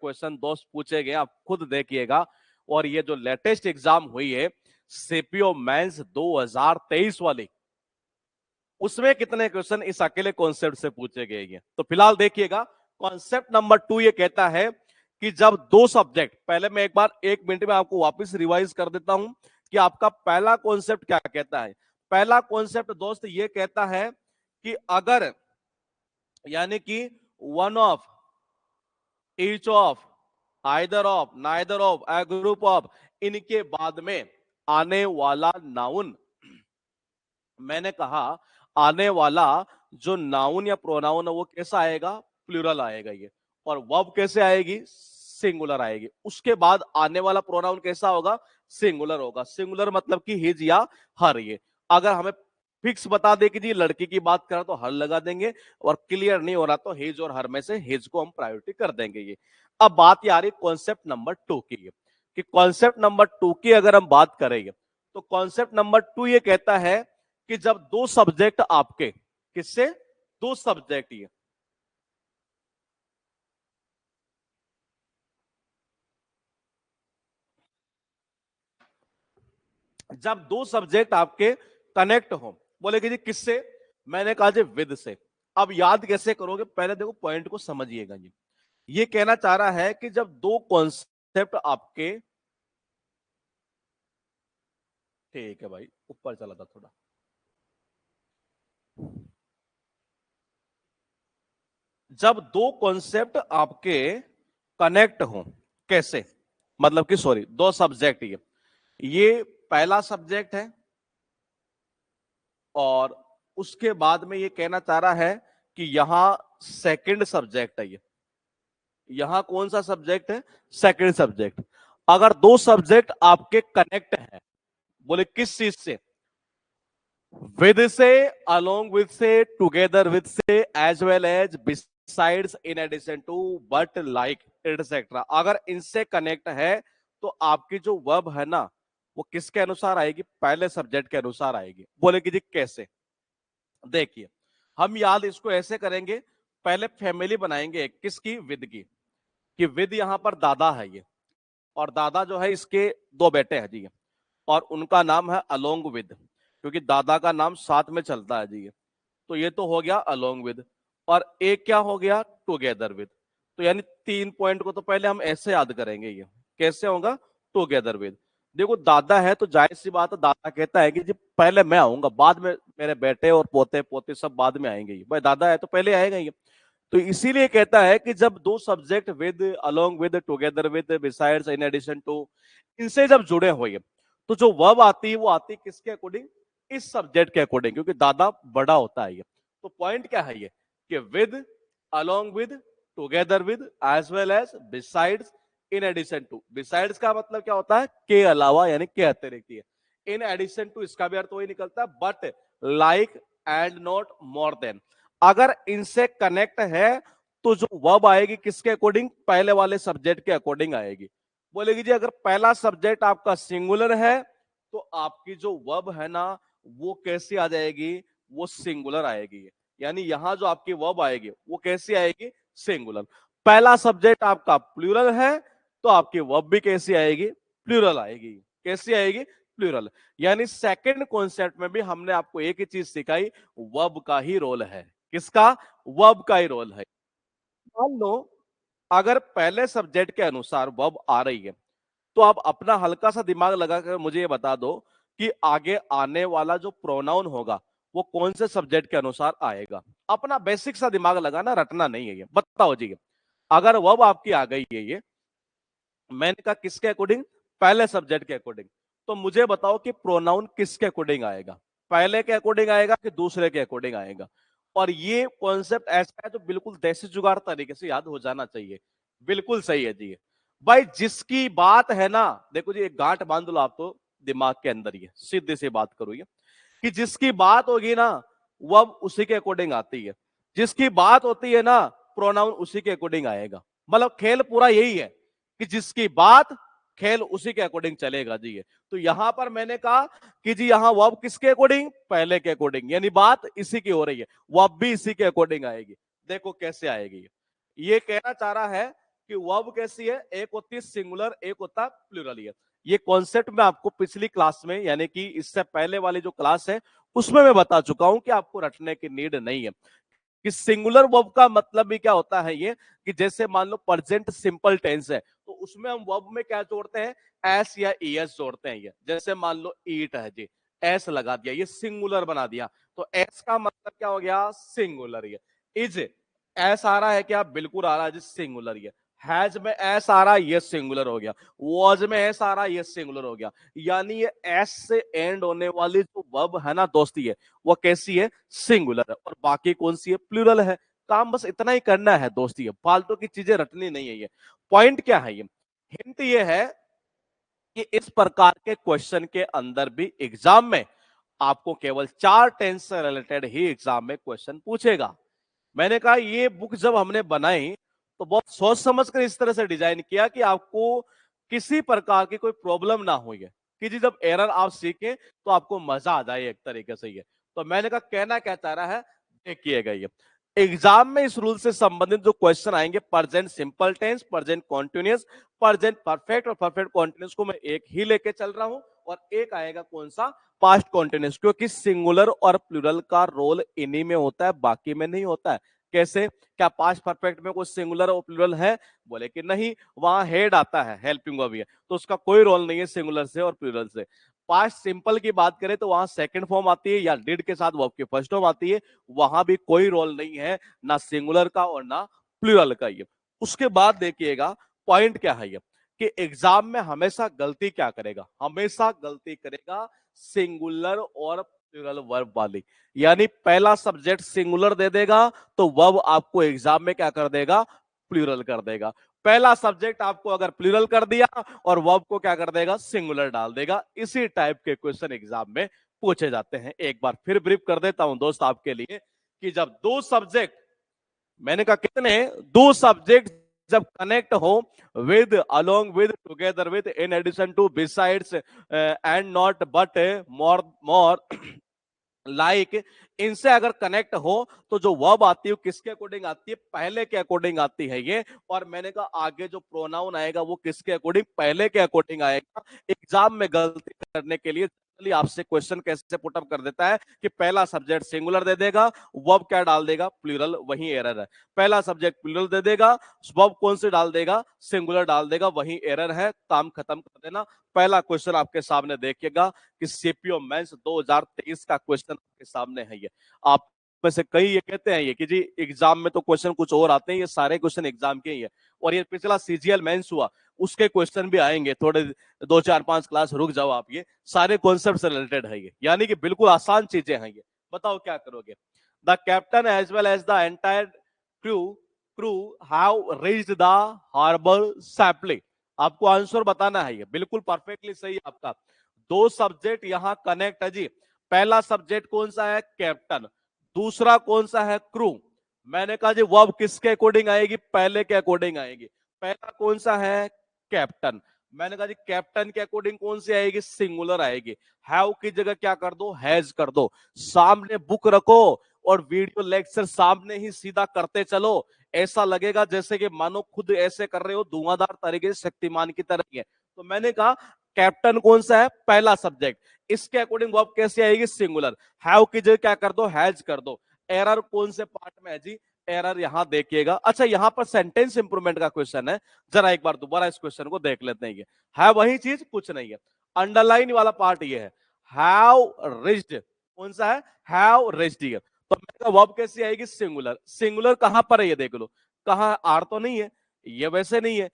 Question दोस्त पूछे गए, आप खुद देखिएगा। और ये जो लेटेस्ट एग्जाम हुई है सीपीओ मेंस 2023 वाली, उसमें कितने क्वेश्चन इस अकेले कॉन्सेप्ट से पूछे गए हैं। तो फिलहाल देखिएगा, कॉन्सेप्ट नंबर 2 ये कहता है कि जब दो सब्जेक्ट, पहले मैं एक बार 1 मिनट में आपको वापस रिवाइज कर देता हूं कि आपका पहला कॉन्सेप्ट क्या कहता है। पहला कॉन्सेप्ट दोस्त ये कहता है कि अगर, यानी कि one of, each of, either of, neither of, A group of, इनके बाद में आने वाला नाउन, मैंने कहा आने वाला जो नाउन या प्रोनाउन है वो कैसा आएगा, प्लूरल आएगा ये। और वर्ब कैसे आएगी, सिंगुलर आएगी। उसके बाद आने वाला प्रोनाउन कैसा होगा, सिंगुलर होगा। सिंगुलर मतलब कि हिज या हर। ये अगर हमें फिक्स बता दे कि जी लड़की की बात करें तो हर लगा देंगे, और क्लियर नहीं हो रहा तो हिज और हर में से हिज को हम प्रायोरिटी कर देंगे। ये अब बात आ रही कॉन्सेप्ट नंबर 2 की, कि कॉन्सेप्ट नंबर 2 की अगर हम बात करेंगे तो कॉन्सेप्ट नंबर 2 ये कहता है कि जब दो सब्जेक्ट आपके, किससे, दो सब्जेक्ट, ये जब दो सब्जेक्ट आपके कनेक्ट हो, बोलेगे जी किससे, मैंने कहा जी विद से। अब याद कैसे करोगे, पहले देखो पॉइंट को समझिएगा। ये कहना चाह रहा है कि जब दो कॉन्सेप्ट आपके, ठीक है भाई ऊपर चला था थोड़ा, जब दो कॉन्सेप्ट आपके कनेक्ट हो, कैसे, मतलब कि सॉरी दो सब्जेक्ट, ये पहला सब्जेक्ट है और उसके बाद में ये कहना चाह रहा है कि यहां सेकंड सब्जेक्ट है। ये यहां कौन सा सब्जेक्ट है, सेकंड सब्जेक्ट। अगर दो सब्जेक्ट आपके कनेक्ट है, बोले किस चीज से, विद से, अलोंग विद से, टुगेदर विद से, as well as, besides, in addition to, but, like, etcetera. अगर इनसे कनेक्ट है तो आपकी जो वर्ब है ना वो किसके अनुसार आएगी, पहले सब्जेक्ट के अनुसार आएगी। बोलेगी जी कैसे, देखिए हम याद इसको ऐसे करेंगे, पहले फैमिली बनाएंगे किसकी, विद की, कि विद यहां पर दादा है ये, और दादा जो है इसके दो बेटे हैं जी, और उनका नाम है अलोंग विद, क्योंकि दादा का नाम साथ में चलता है जी। तो ये तो हो गया अलोंग विद, और एक क्या हो गया, टुगेदर विद। तो यानी 3 पॉइंट को तो पहले हम ऐसे याद करेंगे, ये कैसे होगा, टुगेदर विद। देखो दादा है तो जाहिर सी बात है, दादा कहता है कि जी पहले मैं आऊंगा, बाद में मेरे बेटे और पोते पोते सब बाद में आएंगे, भाई दादा है तो पहले आएगा ये। तो इसीलिए कहता है कि जब दो subject with, along with, together with, besides, in addition to, इनसे जब जुड़े हुए तो जो वर्ब आती है वो आती है किसके अकॉर्डिंग, इस सब्जेक्ट के अकॉर्डिंग, क्योंकि दादा बड़ा होता है ये। तो पॉइंट क्या है ये, कि with, along with, together with, as well as, besides, in addition to. Besides का मतलब क्या होता है, के अलावा, यानी के अतिरिक्त है। इन एडिशन टू इसका भी अर्थ वही निकलता है, but, like, and, not, more than. अगर इनसे कनेक्ट है तो जो वर्ब आएगी किसके अकॉर्डिंग, पहले वाले सब्जेक्ट के अकॉर्डिंग आएगी। बोलेगी जी अगर पहला सब्जेक्ट आपका सिंगुलर है तो आपकी जो वर्ब है ना वो कैसी आ जाएगी, वो सिंगुलर आएगी। यानी यहां जो आपकी वर्ब आएगी वो कैसी आएगी, सिंगुलर। पहला सब्जेक्ट आपका प्लूरल है तो आपकी वर्ब भी कैसी आएगी, प्लूरल आएगी। कैसी आएगी, प्लूरल। यानी सेकंड कॉन्सेप्ट में भी हमने आपको एक ही चीज सिखाई, वर्ब का ही रोल है। किसका, वर्ब का ही रोल है। मान लो अगर पहले सब्जेक्ट के अनुसार वर्ब आ रही है तो आप अपना हल्का सा दिमाग लगाकर मुझे ये बता दो कि आगे आने वाला जो प्रोनाउन होगा वो कौन से सब्जेक्ट के अनुसार आएगा। अपना बेसिक सा दिमाग लगाना, रटना नहीं है ये। बताओ जी, अगर वर्ब आपकी आ गई है ये, मैंने कहा किसके अकॉर्डिंग, पहले सब्जेक्ट के अकॉर्डिंग, तो मुझे बताओ कि प्रोनाउन किसके अकॉर्डिंग आएगा, पहले के अकॉर्डिंग आएगा कि दूसरे के अकॉर्डिंग आएगा। और ये कॉन्सेप्ट ऐसा है तो बिल्कुल देसी जुगाड़ तरीके से याद हो जाना चाहिए। बिल्कुल सही है जी भाई, जिसकी बात है ना, देखो जी एक गांठ बांध लो आप तो दिमाग के अंदर, ये सीधी सी बात करो ये, कि जिसकी बात होगी ना वो अब उसी के अकॉर्डिंग आती है। जिसकी बात होती है ना प्रोनाउन उसी के अकॉर्डिंग आएगा। मतलब खेल पूरा यही है कि जिसकी बात, खेल उसी के अकॉर्डिंग चलेगा जी। तो यहां पर मैंने कहा कि जी यहां वर्ब किसके अकॉर्डिंग, पहले के अकॉर्डिंग, यानी बात इसी की हो रही है, वर्ब भी इसी के अकॉर्डिंग आएगी। देखो कैसे आएगी, ये कहना चाह रहा है कि वर्ब कैसी है, एक होती है सिंगुलर, एक होता है प्लूरल। ये कॉन्सेप्ट मैं आपको पिछली क्लास में, यानी कि इससे पहले वाली जो क्लास है उसमें मैं बता चुका हूं कि आपको रटने की नीड नहीं है। कि सिंगुलर वर्ब का मतलब भी क्या होता है, ये कि जैसे मान लो प्रेजेंट सिंपल टेंस है तो उसमें हम वर्ब में क्या जोड़ते हैं, एस या ईएस जोड़ते हैं। ये जैसे मान लो ईट है जी, एस लगा दिया, ये सिंगुलर बना दिया, तो एस का मतलब क्या हो गया, सिंगुलर। ये इज एस आ रहा है क्या, बिल्कुल आ रहा है जी, सिंगुलर। ये हैज में एस आ रहा है, ये सिंगुलर हो गया। वॉज में एस आ रहा है, ये सिंगुलर हो गया। यानी ये एस से एंड होने वाली जो वर्ब है ना दोस्ती, है वो कैसी है, सिंगुलर है, और बाकी कौन सी है, प्लूरल है। काम बस इतना ही करना है दोस्ती, फालतू की चीजें रटनी नहीं है। ये पॉइंट क्या है, ये हिंट ये है कि इस प्रकार के क्वेश्चन के अंदर भी एग्जाम में आपको केवल 4 टेंस से रिलेटेड ही एग्जाम में क्वेश्चन पूछेगा। मैंने कहा ये बुक जब हमने बनाई तो बहुत सोच समझ कर इस तरह से डिजाइन किया कि आपको किसी प्रकार की कोई प्रॉब्लम ना हो, कि जी जब एरर आप सीखें तो आपको मजा आ जाए एक तरीके से। ये तो मैंने कहा कहना क्या चाह रहा है, देखिएगा ये एग्जाम में इस रूल से संबंधित जो क्वेश्चन आएंगे, present simple tense, present continuous, present perfect और परफेक्ट कॉन्टिन्यूअस को मैं एक ही लेके चल रहा हूं, और एक आएगा कौन सा, पास्ट कॉन्टिन्यूअस, क्योंकि सिंगुलर और प्लूरल का रोल इन्हीं में होता है, बाकी में नहीं होता है। कैसे, क्या पास्ट परफेक्ट में कोई सिंगुलर और प्लूरल है, बोले कि नहीं, वहां हेड आता है, हेल्पिंग वर्ब है, तो उसका कोई रोल नहीं है सिंगुलर से और प्लूरल से। पास्ट सिंपल की बात करें तो वहां सेकंड फॉर्म आती है या डिड के साथ वर्ब की फर्स्ट फॉर्म आती है, वहां भी कोई रोल नहीं है, ना सिंगुलर का और ना प्लूरल का। ये उसके बाद देखिएगा पॉइंट क्या है, ये कि एग्जाम में हमेशा गलती क्या करेगा, हमेशा गलती करेगा सिंगुलर और प्लूरल वर्ब वाली। यानी पहला सब्जेक्ट सिंगुलर दे देगा तो वर्ब आपको एग्जाम में क्या कर देगा, प्लूरल कर देगा। पहला सब्जेक्ट आपको अगर प्लूरल कर दिया और वर्ब को क्या कर देगा, सिंगुलर डाल देगा। इसी टाइप के क्वेश्चन एग्जाम में पूछे जाते हैं। एक बार फिर ब्रीफ कर देता हूं दोस्त आपके लिए, कि जब दो सब्जेक्ट, मैंने कहा कितने, दो सब्जेक्ट जब कनेक्ट हो with, along with, together with, in addition to, besides, and not, but, more more, like, इनसे अगर कनेक्ट हो तो जो वर्ब आती है किसके अकॉर्डिंग आती है, पहले के अकॉर्डिंग आती है ये। और मैंने कहा आगे जो प्रोनाउन आएगा वो किसके अकॉर्डिंग, पहले के अकॉर्डिंग आएगा। एग्जाम में गलती करने के लिए आपसे क्वेश्चन कैसे पुटअप कर देता है कि पहला सब्जेक्ट सिंगुलर दे देगा, वर्ब क्या डाल देगा, प्लूरल, वही एरर है। पहला सब्जेक्ट प्लूरल दे देगा, वर्ब कौन से डाल देगा, सिंगुलर डाल देगा, वही एरर है, काम खत्म कर देना। पहला क्वेश्चन आपके सामने देखिएगा कि सीपीओ मेंस 2023 का क्वेश्चन आपके सामने है। ये आप में से कई ये कहते हैं ये कि जी एग्जाम में तो क्वेश्चन कुछ और आते हैं, ये सारे क्वेश्चन एग्जाम के ही है। और ये पिछला सीजीएल मेंस हुआ, उसके क्वेश्चन भी आएंगे, थोड़े 2 4 5 क्लास रुक जाओ आप, ये सारे कॉन्सेप्ट से रिलेटेड है ये, यानी कि बिल्कुल आसान चीजें हैं ये। बताओ क्या करोगे। The captain as well as the entire crew crew have reached the harbour safely. आपको आंसर बताना है, ये बिल्कुल परफेक्टली सही आपका। दो सब्जेक्ट यहां कनेक्ट है जी। पहला सब्जेक्ट कौन सा है, कैप्टन, दूसरा कौन सा है, क्रू। मैंने कहा जी वर्ब किसके अकॉर्डिंग आएगी, पहले के अकॉर्डिंग आएगी। पहला कौन सा है, कैप्टन। मैंने कहा जी कैप्टन के अकॉर्डिंग कौन सी आएगी, सिंगुलर आएगी। हैव की जगह क्या कर दो, हैज कर दो। सामने बुक रखो और वीडियो लेक्चर सामने ही सीधा करते चलो, ऐसा लगेगा जैसे कि मानो खुद ऐसे कर रहे हो, धुआंधार तरीके से, शक्तिमान की तरह ही है। तो मैंने कहा कैप्टन कौन सा है, पहला सब्जेक्ट, इसके अकॉर्डिंग वर्ब कैसे आएगी, सिंगुलर। हैव की जगह क्या कर दो, हैज कर दो। एरर कौन से पार्ट में है जी, एरर यहां देखिएगा। अच्छा यहां पर सेंटेंस इंप्रूवमेंट का क्वेश्चन है, जरा एक बार दोबारा इस क्वेश्चन को देख लेते हैं। ये है वही चीज, कुछ नहीं है। अंडरलाइन वाला पार्ट ये है, हैव रिच्ड, कौन सा है, हैव रिच्ड। ये तो मेरा वर्ब कैसी आएगी, सिंगुलर। सिंगुलर कहां पर है ये देख लो, कहां, आर तो नहीं है, ये वैसे नहीं है,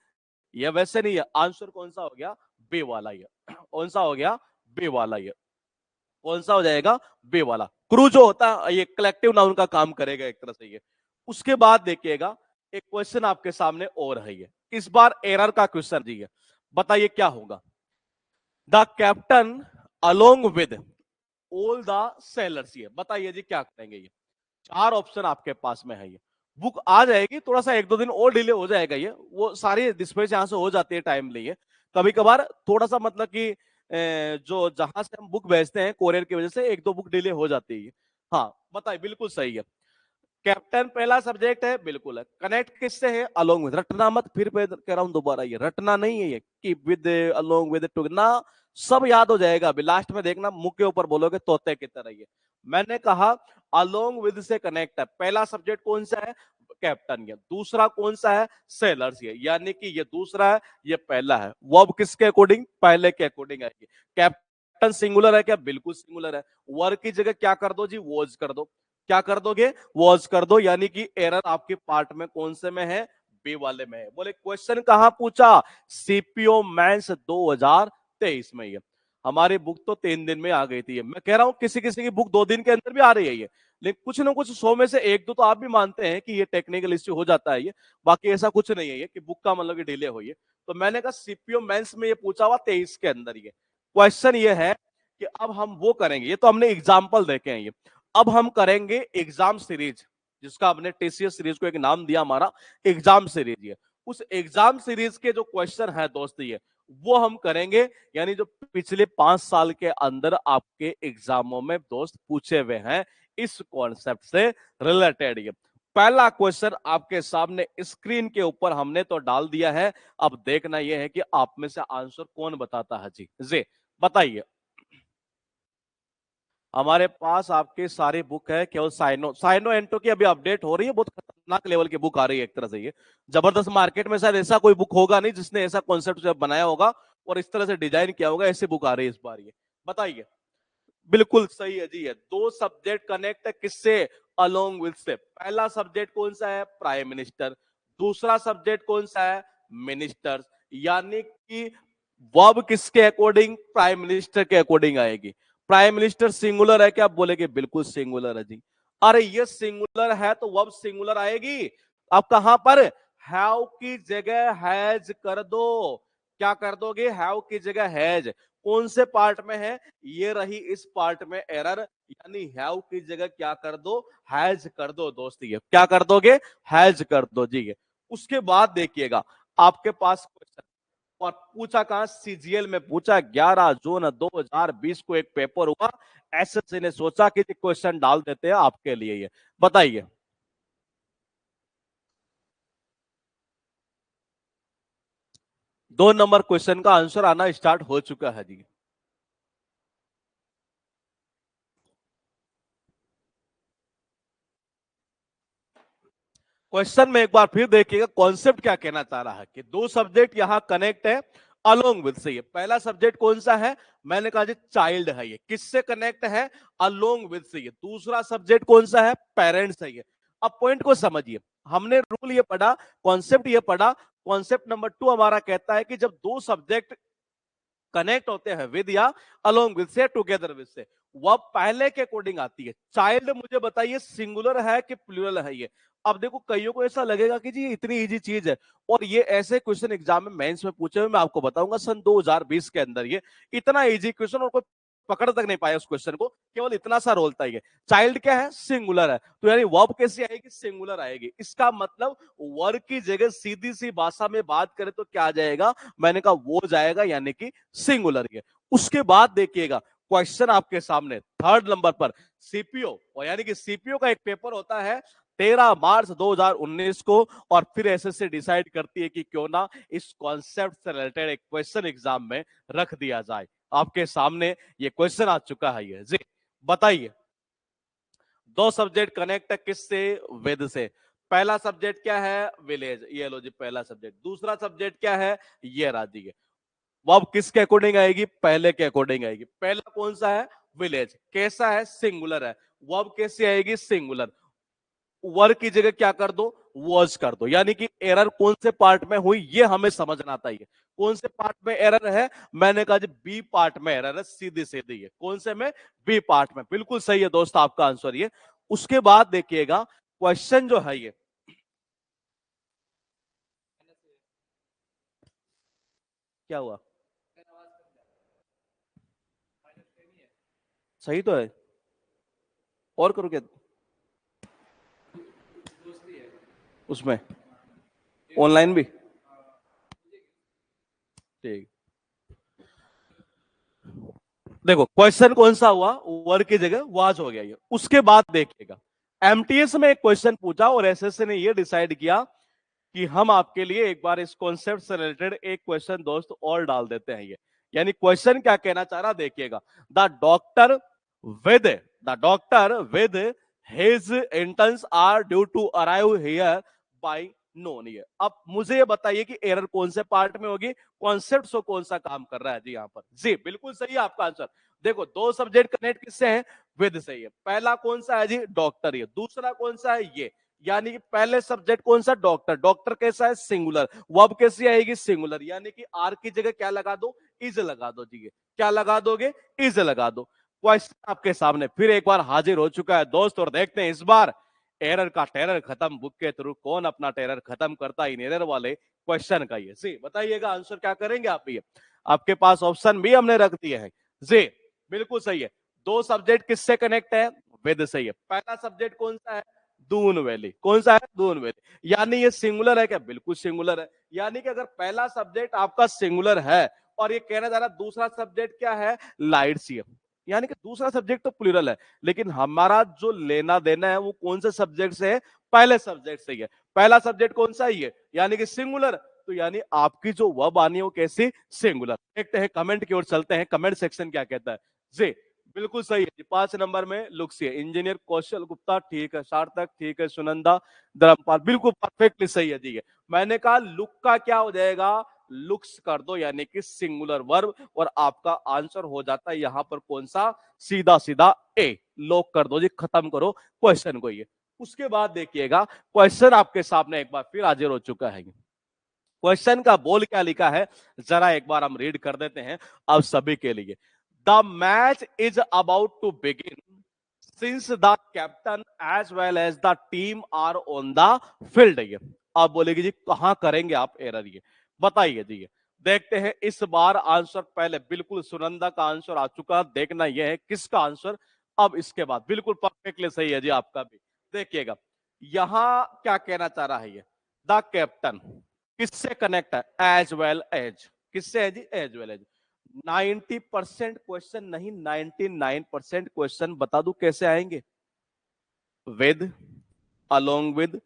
ये वैसे नहीं है। आंसर कौन सा हो गया, बी वाला। ये कौन सा हो गया, बी वाला। ये कौन सा हो जाएगा, बी वाला। क्रू जो होता है ये कलेक्टिव नाउन का काम करेगा एक तरह से ये। उसके बाद देखिएगा एक क्वेश्चन आपके सामने और है, ये इस बार एरर का क्वेश्चन जी है। बताइए क्या होगा। The captain along with all the sellers, ये बताइए जी क्या करेंगे। ये 4 ऑप्शन आपके पास में है। ये बुक आ जाएगी, थोड़ा सा 1 2 दिन और डिले हो जाएगा, ये वो सारी डिस्पैच यहां से हो जाती है टाइम लिए। कभी कभार थोड़ा सा मतलब कि जो जहां से हम बुक भेजते हैं कोरियर की वजह से 1 2 बुक डिले हो जाती है। हाँ बताइए, बिल्कुल सही है। कैप्टन पहला सब्जेक्ट है, बिल्कुल है। कनेक्ट किससे है? Along with. रटना मत, फिर कह रहा हूं दोबारा, ये रटना नहीं है, ये keep with, along with, to ना, सब याद हो जाएगा। अभी लास्ट में देखना, मुंह के ऊपर बोलोगे तोते की तरह। ये मैंने कहा अलोंग विद से कनेक्ट है। पहला सब्जेक्ट कौन सा है? कैप्टन। ये दूसरा कौन सा है? सेलर्स। ये यानी कि ये दूसरा है, ये पहला है। वर्ब किसके अकॉर्डिंग? पहले के अकॉर्डिंग आएगी। कैप्टन सिंगुलर है क्या? बिल्कुल सिंगुलर है। वर्ब की जगह क्या कर दो जी? वॉज कर दो। क्या कर दोगे? वॉज कर दो। यानी कि एरर आपके पार्ट में कौन से में है? बी वाले में है। बोले क्वेश्चन कहां पूछा? सीपीओ मेंस 2023 में। ये हमारी बुक तो 3 दिन में आ गई थी। मैं कह रहा हूं किसी किसी की बुक 2 दिन के अंदर भी आ रही है ये, लेकिन कुछ ना कुछ 100 में से 1-2 तो आप भी मानते हैं कि ये टेक्निकल इश्यू हो जाता है। ये बाकी ऐसा कुछ नहीं है ये कि बुक का मतलब कि डिले हुई है। तो मैंने कहा सीपीओ मेंस में ये पूछा हुआ 23 के अंदर। ये क्वेश्चन ये है कि अब हम वो करेंगे, ये तो हमने एग्जाम्पल देखे हैं। ये अब हम करेंगे एग्जाम सीरीज, जिसका हमने टीसीएस सीरीज को एक नाम दिया हमारा एग्जाम सीरीज। ये उस एग्जाम सीरीज के जो क्वेश्चन है दोस्त, ये वो हम करेंगे। यानी जो पिछले 5 साल के अंदर आपके एग्जामों में दोस्त पूछे हुए हैं इस कॉन्सेप्ट से रिलेटेड। ये पहला क्वेश्चन आपके सामने स्क्रीन के ऊपर हमने तो डाल दिया है। अब देखना यह है कि आप में से आंसर कौन बताता है जी बताइए। हमारे पास आपके सारी बुक है, केवल साइनो एंटो की अभी अपडेट हो रही है। बहुत खतरनाक लेवल की बुक आ रही है एक तरह से। ये जबरदस्त, मार्केट में शायद ऐसा कोई बुक होगा नहीं जिसने ऐसा कॉन्सेप्ट बनाया होगा और इस तरह से डिजाइन किया होगा। ऐसी बुक आ रही है इस बार। ये बताइए। बिल्कुल सही है जी। है दो सब्जेक्ट कनेक्ट है किससे? अलोंग विद से। पहला सब्जेक्ट कौन सा है? Prime minister. दूसरा सब्जेक्ट कौन सा है? मिनिस्टर्स। यानी कि वर्ब किसके अकॉर्डिंग? प्राइम मिनिस्टर के अकॉर्डिंग आएगी। प्राइम मिनिस्टर सिंगुलर है क्या? आप बोलेगे बिल्कुल सिंगुलर है जी। अरे ये सिंगुलर है तो वर्ब सिंगुलर आएगी। अब कहां पर? हैव की जगह हैज कर दो। क्या कर दोगे? हैव की जगह हैज। कौन से पार्ट में है? ये रही इस पार्ट में एरर। यानी हैव की जगह क्या कर दो? हैज कर दो दोस्त। ये क्या कर दोगे? हैज कर दो जी। ये उसके बाद देखिएगा आपके पास क्वेश्चन, और पूछा कहां? सीजीएल में पूछा। 11 जून 2020 को एक पेपर हुआ। एसएससी ने सोचा कि क्वेश्चन डाल देते हैं आपके लिए। ये बताइए। 2 नंबर क्वेश्चन का आंसर आना स्टार्ट हो चुका है जी। क्वेश्चन में एक बार फिर देखिएगा कॉन्सेप्ट क्या कहना चाह रहा है कि दो सब्जेक्ट यहां कनेक्ट है अलोंग विद से। ये पहला सब्जेक्ट कौन सा है? मैंने कहा जी चाइल्ड है। ये किससे कनेक्ट है? अलोंग विद से। ये दूसरा सब्जेक्ट कौन सा है? पेरेंट्स है। ये अब पॉइंट को समझिए। हमने रूल ये पढ़ा, कॉन्सेप्ट ये पढ़ा। कॉन्सेप्ट नंबर 2 हमारा कहता है कि जब दो सब्जेक्ट कनेक्ट होते हैं विद या अलोंग विद से, टुगेदर विद से, वह पहले के अकॉर्डिंग आती है। चाइल्ड मुझे बताइए सिंगुलर है कि प्लूरल है? ये अब देखो, कईयों को ऐसा लगेगा कि जी इतनी इजी चीज है, और ये ऐसे क्वेश्चन एग्जाम में मेंस में पूछे हुए मैं आपको बताऊंगा सन 2020 के अंदर। ये इतना इजी क्वेश्चन और कोई पकड़ तक नहीं पाया उस क्वेश्चन को, केवल इतना सा रोलता ही है। चाइल्ड क्या है? सिंगुलर है। तो यानी वर्ब कैसे आएगी? सिंगुलर आएगी। इसका मतलब वर्ब की जगह सीधी सी भाषा में बात करें तो क्या आ जाएगा? मैंने कहा वो जाएगा, यानी कि सिंगुलर है। उसके बाद देखिएगा क्वेश्चन आपके सामने 3rd नंबर पर सीपीओ, और यानी कि सीपीओ का एक पेपर होता है 13 मार्च 2019 को, और फिर एसएससी डिसाइड करती है कि क्यों ना इस कॉन्सेप्ट से रिलेटेड एक क्वेश्चन एग्जाम में रख दिया जाए। आपके सामने ये क्वेश्चन आ चुका है। ये जी बताइए। दो सब्जेक्ट कनेक्ट है किससे? वेद से। पहला सब्जेक्ट क्या है? विलेज। ये लो जी पहला सब्जेक्ट। दूसरा सब्जेक्ट क्या है? ये राजी है। वर्ब किसके अकॉर्डिंग आएगी? पहले के अकॉर्डिंग आएगी। पहला कौन सा है? विलेज। कैसा है? सिंगुलर है। वर्ब कैसे आएगी? सिंगुलर। वर्ब की जगह क्या कर दो? वॉज कर दो। यानी कि एरर कौन से पार्ट में हुई ये हमें समझना चाहिए। कौन से पार्ट में एरर है? मैंने कहा जी बी पार्ट में एरर है, सीधी सीधी है। कौन से में? बी पार्ट में। बिल्कुल सही है दोस्त आपका आंसर ये। उसके बाद देखिएगा क्वेश्चन जो है ये, क्या हुआ? सही तो है। और करो क्या उसमें? ऑनलाइन भी? ठीक। देखो क्वेश्चन कौन सा हुआ? वर्ग की जगह वाज हो गया ये। उसके बाद देखिएगा एमटीएस में एक क्वेश्चन पूछा और एसएससी ने ये डिसाइड किया कि हम आपके लिए एक बार इस कॉन्सेप्ट से रिलेटेड एक क्वेश्चन दोस्त और डाल देते हैं। ये यानी क्वेश्चन क्या कहना चाह रहा देखिएगा, the doctor with his interns are due to arrive here by noon. ये अब मुझे ये बताइए कि एरर कौन से पार्ट में होगी, कॉन्सेप्ट से कौन सा काम कर रहा है जी यहाँ पर। जी बिल्कुल सही है आपका आंसर। देखो दो सब्जेक्ट कनेक्ट किससे हैं, विद से। है पहला कौन सा है जी, डॉक्टर। ये दूसरा कौन सा है, ये। यानी कि पहले सब्जेक्ट कौन सा, डॉक्टर। डॉक्टर कैसा है, सिंगुलर। वर्ब कैसी आएगी, सिंगुलर। यानी कि आर की जगह क्या लगा दो, इज लगा दो जी। क्या लगा दोगे, इज लगा दो। क्वेश्चन आपके सामने फिर एक बार हाजिर हो चुका है दोस्त, और देखते हैं इस बार एरर का टेरर खत्म बुक के थ्रू कौन अपना टेरर खत्म करता है इन एरर वाले क्वेश्चन का। ये जी बताइएगा आंसर क्या करेंगे आप। ये आपके पास ऑप्शन भी हमने रख दिए हैं। जी बिल्कुल सही है। दो सब्जेक्ट किससे कनेक्ट है, विद सही है। पहला सब्जेक्ट कौन सा है, दून वैली। कौन सा है, दून वैली। यानी ये सिंगुलर है क्या, बिल्कुल सिंगुलर है। यानी कि अगर पहला सब्जेक्ट आपका सिंगुलर है और ये कहना जा रहा दूसरा सब्जेक्ट क्या है, लाइट सी, यानी कि दूसरा सब्जेक्ट तो प्लूरल है, लेकिन हमारा जो लेना देना है वो कौन से सब्जेक्ट से है, पहले सब्जेक्ट से ही है। पहला सब्जेक्ट कौन सा ही है, यानी कि सिंगुलर। तो यानी आपकी जो वर्ब आनी है वो कैसी, सिंगुलर। देखते हैं कमेंट की ओर चलते हैं, कमेंट सेक्शन क्या कहता है। जी बिल्कुल सही है। 5 नंबर में लुक्स है, इंजीनियर कौशल गुप्ता ठीक है, सार्थक ठीक है, सुनंदा धर्मपाल बिल्कुल परफेक्टली सही है जी। मैंने कहा लुक का क्या हो जाएगा, लुक्स कर दो, यानी कि सिंगुलर वर्ब, और आपका आंसर हो जाता है यहां पर कौन सा, सीधा सीधा ए। लॉक कर दो जी, खत्म करो क्वेश्चन को। ये उसके बाद देखिएगा क्वेश्चन आपके सामने एक बार फिर हाजिर हो चुका है। क्वेश्चन का बोल क्या लिखा है, जरा एक बार हम रीड कर देते हैं अब सभी के लिए। The match is about to begin since the captain as well as the team are on the field. ये आप बोलेगी जी कहां करेंगे आप एरर, ये बताइए जी। देखते हैं इस बार आंसर, पहले बिल्कुल सुनंदा का आंसर आ चुका, देखना यह है किसका आंसर। अब इसके बाद बिल्कुल परफेक्टली सही है जी आपका भी। देखिएगा यहां क्या कहना चाह रहा है, ये द कैप्टन किससे कनेक्ट है, एज वेल एज। किससे है जी, एज वेल एज। 90% क्वेश्चन नहीं, 99% क्वेश्चन बता दूं कैसे आएंगे, with, along with,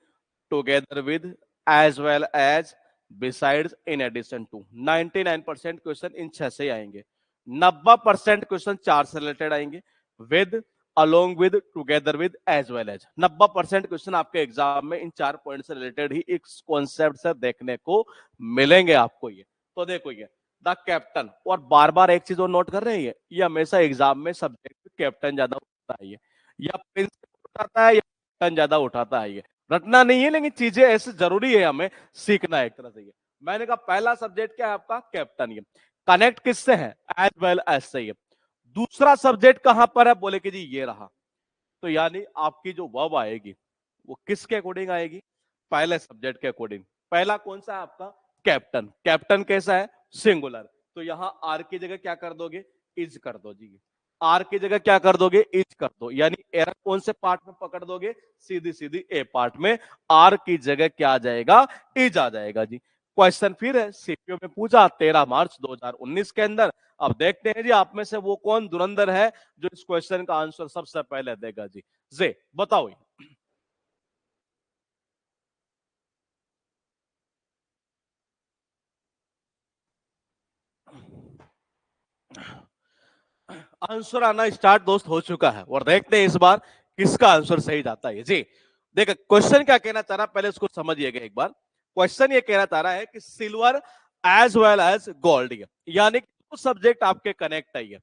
together with, as well as, besides, in addition to. 99% question इन 6 से आएंगे। 90% क्वेश्चन 4 से रिलेटेड आएंगे, with, along with, together with, as well as. 90% question आपके एग्जाम में इन 4 पॉइंट से रिलेटेड ही एक कॉन्सेप्ट से देखने को मिलेंगे आपको। ये तो देखो ये द कैप्टन, और बार बार एक चीज और नोट कर रहे हैं, ये हमेशा एग्जाम में सब्जेक्ट कैप्टन ज्यादा उठाता है, ये या प्रिंसिपल उठाता है या कैप्टन ज्यादा उठाता है। ये रटना नहीं है, लेकिन चीजें ऐसे जरूरी है हमें सीखना है एक तरह से। ये मैंने कहा पहला सब्जेक्ट क्या है आपका, कैप्टन। ये कनेक्ट किससे है, एज वेल एज से। ये दूसरा सब्जेक्ट कहां पर है, बोले कि जी ये रहा। तो यानी आपकी जो वर्ब आएगी वो किसके अकॉर्डिंग आएगी, पहले सब्जेक्ट के अकॉर्डिंग। पहला कौन सा है आपका, कैप्टन। कैप्टन कैसा है, सिंगुलर। तो यहां आर की जगह क्या कर दोगे, इज कर दो जी। आर की जगह क्या कर दोगे, इज कर दो। यानी एरर कौन से पार्ट में पकड़ दोगे, सीधी सीधी ए पार्ट में। आर की जगह क्या आ जाएगा, इज आ जाएगा जी। क्वेश्चन फिर है, सीपीओ में पूछा 13 मार्च 2019 के अंदर। अब देखते हैं जी आप में से वो कौन धुरंधर है जो इस क्वेश्चन का आंसर सबसे पहले देगा जी। जे बताओ। आंसर आना स्टार्ट दोस्त हो चुका है, और देखते हैं इस बार किसका आंसर सही जाता है जी। देखो क्वेश्चन क्या कहना चाह रहा है, पहले उसको समझिएगा एक बार। क्वेश्चन ये कहना चाह रहा है कि silver as well as gold, यानी कि दो सब्जेक्ट आपके कनेक्ट है।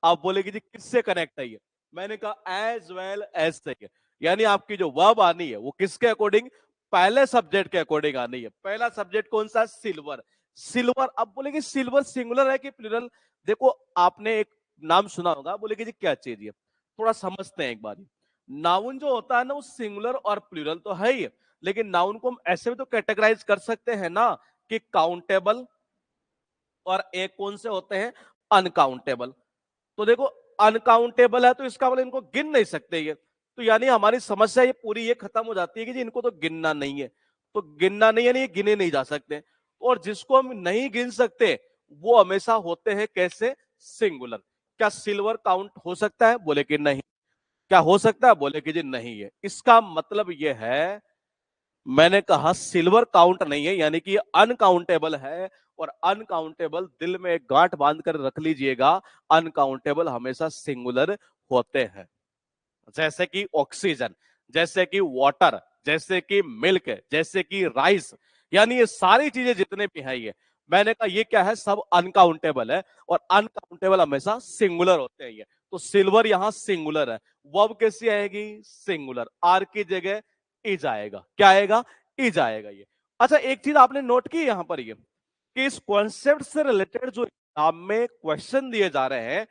आप बोलेगी जी किससे कनेक्ट है, मैंने कहा एज वेल एज से। यानी आपकी जो वर्ब आनी है वो किसके अकॉर्डिंग, पहले सब्जेक्ट के अकॉर्डिंग आनी है। पहला सब्जेक्ट कौन सा, सिल्वर। सिल्वर, अब बोलेगी सिल्वर सिंगुलर है कि प्लूरल। देखो आपने एक नाम सुना होगा, बोलेगी जी क्या चीज है, थोड़ा समझते हैं एक बार। नाउन जो होता है ना वो सिंगुलर और प्लूरल तो है ही, लेकिन नाउन को हम ऐसे भी तो कैटेगराइज कर सकते हैं ना, कि काउंटेबल और एक कौन से होते हैं, अनकाउंटेबल। तो देखो अनकाउंटेबल है तो इसका मतलब इनको गिन नहीं सकते ये। तो यानी हमारी समस्या ये पूरी ये खत्म हो जाती है कि जी इनको तो गिनना नहीं है। तो गिनना नहीं है, नहीं गिने नहीं जा सकते। और जिसको हम नहीं गिन सकते वो हमेशा होते हैं कैसे, सिंगुलर। क्या सिल्वर काउंट हो सकता है, बोले कि नहीं। क्या हो सकता है? बोले कि जी नहीं है। इसका मतलब ये है, मैंने कहा सिल्वर काउंट नहीं है, यानी कि अनकाउंटेबल है। और अनकाउंटेबल दिल में एक गांठ बांध कर रख लीजिएगा, अनकाउंटेबल हमेशा सिंगुलर होते हैं। जैसे कि ऑक्सीजन, जैसे कि वाटर, जैसे कि मिल्क, जैसे कि राइस, यानी ये सारी चीजें जितने भी है, ये मैंने कहा ये क्या है, सब अनकाउंटेबल है। और अनकाउंटेबल हमेशा सिंगुलर होते हैं। ये तो सिल्वर यहां सिंगुलर है। वर्ब कैसी आएगी? सिंगुलर। आर की जगह इज आएगा। क्या आएगा? इज आएगा। ये अच्छा, एक चीज आपने नोट की यहां पर, ये कि इस कॉन्सेप्ट से रिलेटेड जो एग्जाम में क्वेश्चन दिए जा रहे हैं,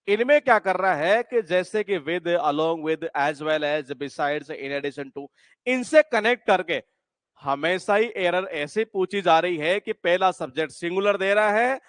इनमें क्या कर रहा है कि जैसे कि with, along with, as well as, besides, in addition to, इनसे कनेक्ट करके हमेशा ही एरर ऐसे पूछी जा रही है कि पहला सब्जेक्ट सिंगुलर दे रहा है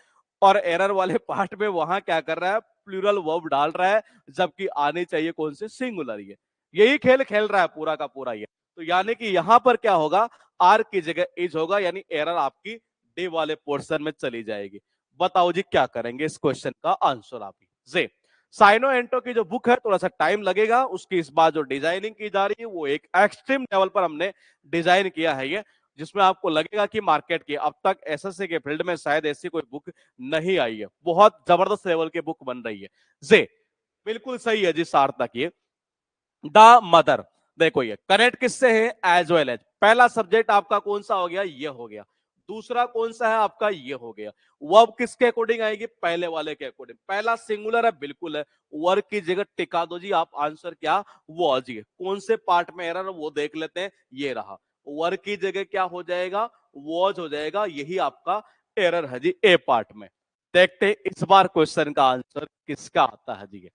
और एरर वाले पार्ट में वहां क्या कर रहा है, प्लूरल वर्ब डाल रहा है, जबकि आनी चाहिए कौन से? सिंगुलर। ये यही खेल खेल रहा है पूरा का पूरा। ये तो यानी कि यहां पर क्या होगा, आर की जगह इज होगा, यानी एरर आपकी डी वाले पोर्शन में चली जाएगी। बताओ जी क्या करेंगे इस क्वेश्चन का आंसर आप जी। साइनो एंटो की जो बुक है, थोड़ा सा टाइम लगेगा, उसकी इस बार जो डिजाइनिंग की जा रही है वो एक एक्सट्रीम लेवल पर हमने डिजाइन किया है ये, जिसमें आपको लगेगा कि मार्केट की अब तक एसएससी के फील्ड में शायद ऐसी कोई बुक नहीं आई है। बहुत जबरदस्त लेवल की बुक बन रही है जी। बिल्कुल सही है जी सार्थक। ये द मदर, देखो ये कनेक्ट किससे है? As well as. पहला सब्जेक्ट आपका कौन सा हो गया? ये हो गया। दूसरा कौन सा है आपका? ये हो गया। वर्ब किसके अकॉर्डिंग आएगी? पहले वाले के अकॉर्डिंग। पहला सिंगुलर है, बिल्कुल है। वर्ब की जगह टिका दो जी आप, आंसर क्या? वॉज। ये कौन से पार्ट में एरर वो देख लेते हैं। ये रहा, वर्ब की जगह क्या हो जाएगा? वॉज हो जाएगा। यही आपका एरर है जी ए पार्ट में। देखते हैं इस बार क्वेश्चन का आंसर किसका आता है जी।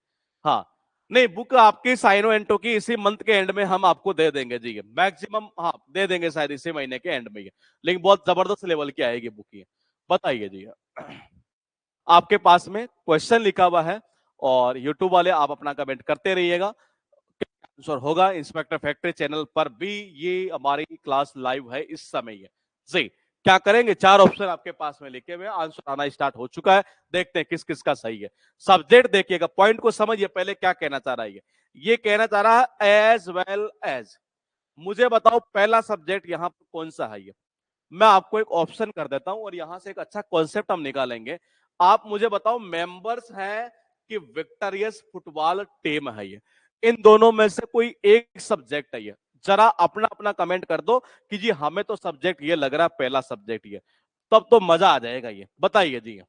हाँ, नहीं बुक आपकी साइनो एंटो की इसी मंथ के एंड में हम आपको दे देंगे जी, मैक्सिमम हाँ दे देंगे शायद इसी महीने के एंड में ये। लेकिन बहुत जबरदस्त लेवल की आएगी बुक ये। बताइए जी, आपके पास में क्वेश्चन लिखा हुआ है और यूट्यूब वाले आप अपना कमेंट करते रहिएगा, आंसर होगा। इंस्पेक्टर फैक्ट्री चैनल पर भी ये हमारी क्लास लाइव है इस समय ये जी। क्या करेंगे, चार ऑप्शन आपके पास में लिखे हुए, आंसर आना स्टार्ट हो चुका है। देखते हैं किस किस का सही है। सब्जेक्ट देखिएगा, पॉइंट को समझिए पहले क्या कहना चाह रहा है ये कहना चाह रहा है एज वेल एज। मुझे बताओ पहला सब्जेक्ट यहां पर कौन सा है? ये मैं आपको एक ऑप्शन कर देता हूं और यहां से एक अच्छा कॉन्सेप्ट हम निकालेंगे। आप मुझे बताओ मेंबर्स है कि विक्टोरियस फुटबॉल टीम है? ये इन दोनों में से कोई एक सब्जेक्ट है? ये जरा अपना अपना कमेंट कर दो कि जी हमें तो सब्जेक्ट ये लग रहा है पहला सब्जेक्ट ये, तब तो मजा आ जाएगा। ये बताइए जी।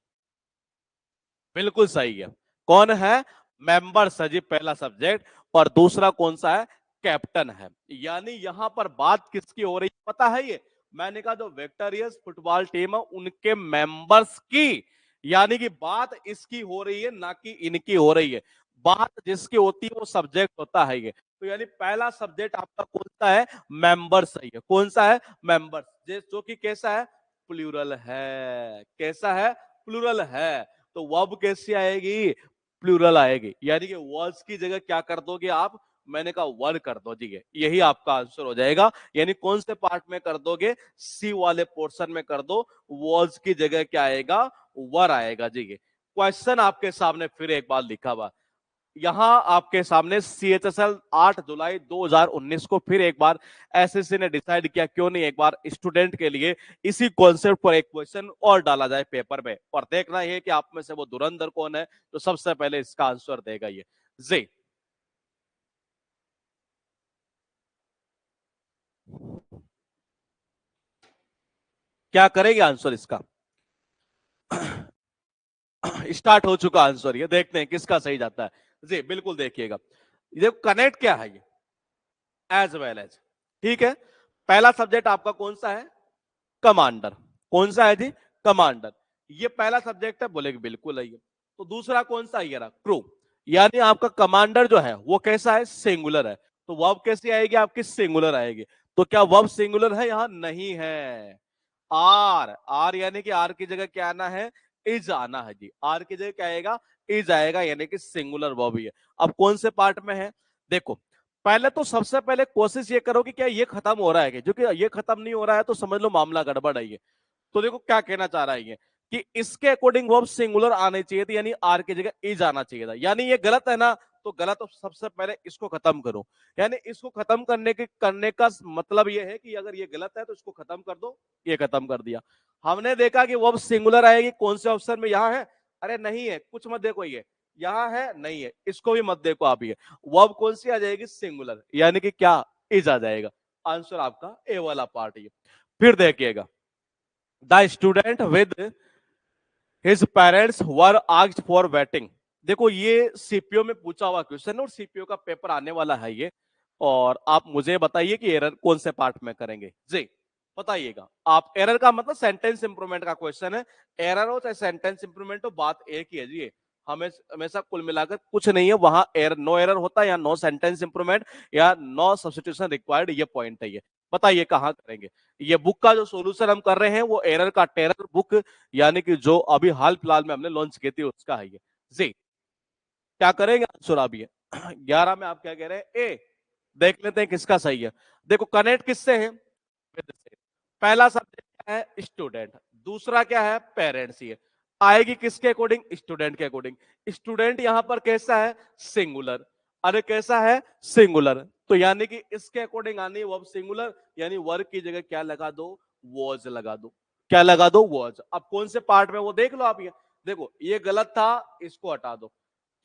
बिल्कुल सही है। कौन है? मेंबर्स है जी पहला सब्जेक्ट। और दूसरा कौन सा है? कैप्टन है। यानी यहां पर बात किसकी हो रही है पता है? ये मैंने कहा जो विक्टोरियस फुटबॉल टीम है उनके मेंबर्स की, यानी कि बात इसकी हो रही है ना कि इनकी हो रही है। बात जिसकी होती है वो सब्जेक्ट होता है ये। तो यानी पहला सब्जेक्ट आपका कौन सा है? मेंबर्स है। ये कौन सा है? मेंबर्स, जो कि कैसा है? प्लूरल है। कैसा है? प्लूरल है। तो वर्ब कैसी आएगी? प्लूरल आएगी। यानी कि वर्ड्स की जगह क्या कर दोगे आप? मैंने कहा वर कर दो जी, यही आपका आंसर हो जाएगा। यानी कौन से पार्ट में कर दोगे? सी वाले पोर्शन में कर दो। वर्ड्स की जगह क्या आएगा? वर आएगा जी। क्वेश्चन आपके सामने फिर एक बार लिखा हुआ यहां आपके सामने। CHSL 8 जुलाई 2019 को फिर एक बार एसएससी ने डिसाइड किया क्यों नहीं एक बार स्टूडेंट के लिए इसी कॉन्सेप्ट पर एक क्वेश्चन और डाला जाए पेपर में, और देखना है कि आप में से वो धुरंधर कौन है तो सबसे पहले इसका आंसर देगा ये जी। क्या करेंगे आंसर इसका? स्टार्ट हो चुका आंसर, ये देखते हैं किसका सही जाता है जी। बिल्कुल देखिएगा, ये कनेक्ट क्या है? ये एज वेल एज। ठीक है, पहला सब्जेक्ट आपका कौन सा है? कमांडर। कौन सा है जी? कमांडर। ये पहला सब्जेक्ट है, बोलेगे बिल्कुल है ये। तो दूसरा कौन सा है? ये रहा क्रू। यानी आपका कमांडर जो है वो कैसा है? सिंगुलर है। तो वर्ब कैसी आएगी आपकी? सिंगुलर आएगी। तो क्या वर्ब सिंगुलर है? यहां नहीं है। आर, आर यानी कि आर की जगह क्या आना है? इज आना है जी। आर की जगह क्या आएगा? इज आएगा, यानी कि सिंगुलर वर्ब ही है। अब कौन से पार्ट में है? देखो, पहले तो सबसे पहले कोशिश ये करो कि क्या ये खत्म हो रहा है? क्योंकि ये खत्म नहीं हो रहा है तो समझ लो मामला गड़बड़ है ये। तो देखो क्या कहना चाह रहा है ये कि इसके अकॉर्डिंग वर्ब सिंगुलर आने चाहिए थे, यानी आर की जगह इज आना चाहिए था। यानी ये गलत है ना? तो गलत, तो सबसे पहले इसको खत्म करो। यानी इसको खत्म करने का मतलब ये है कि अगर ये गलत है तो इसको खत्म कर दो, ये खत्म कर दिया। हमने देखा कि वर्ब सिंगुलर आएगी, कौन से ऑप्शन में, यहाँ है, अरे नहीं है, कुछ मत देखो, ये यहाँ है, नहीं है, इसको भी मत देखो आप, ये वर्ब कौन सी आ जाएगी, सिंगुलर, यानी कि क्या, इज आ जाएगा। आंसर आपका ए वाला पार्ट ये। फिर देखिएगा, the student with his parents were asked for waiting. देखो ये सीपीओ में पूछा हुआ क्वेश्चन है और सीपीओ का पेपर आने वाला है ये, और आप मुझे बताइए कि एरर कौन से पार्ट में करेंगे जी, बताइएगा आप। एरर का मतलब सेंटेंस इंप्रूवमेंट का क्वेश्चन है, एरर हो चाहे सेंटेंस इंप्रूवमेंट हो, बात एक ही है जी, हमेशा कुल मिलाकर कुछ नहीं है वहां, एरर नो एरर होता है या नो सेंटेंस इंप्रूवमेंट या नो सब्स्टिट्यूशन रिक्वायर्ड, ये पॉइंट है ये। बताइए कहां करेंगे। ये बुक का जो सॉल्यूशन हम कर रहे हैं वो एरर का टेरर बुक, यानी कि जो अभी हाल फिलहाल में हमने लॉन्च की थी उसका है ये जी। क्या करेंगे आंसर आप ये 11 में आप क्या कह रहे हैं, ए। देख लेते हैं किसका सही है। देखो कनेक्ट किससे है, पहला सब्जेक्ट क्या है, स्टूडेंट, दूसरा क्या है, पेरेंट्स, ये आएगी किसके अकॉर्डिंग, स्टूडेंट के अकॉर्डिंग। स्टूडेंट यहां पर कैसा है, सिंगुलर, अरे कैसा है, सिंगुलर, तो यानी कि इसके अकॉर्डिंग आनी वर्ब सिंगुलर, यानी वर्ब की जगह क्या लगा दो, वॉज लगा दो, क्या लगा दो, वॉज। अब कौन से पार्ट में वो देख लो आप, ये देखो ये गलत था, इसको हटा दो,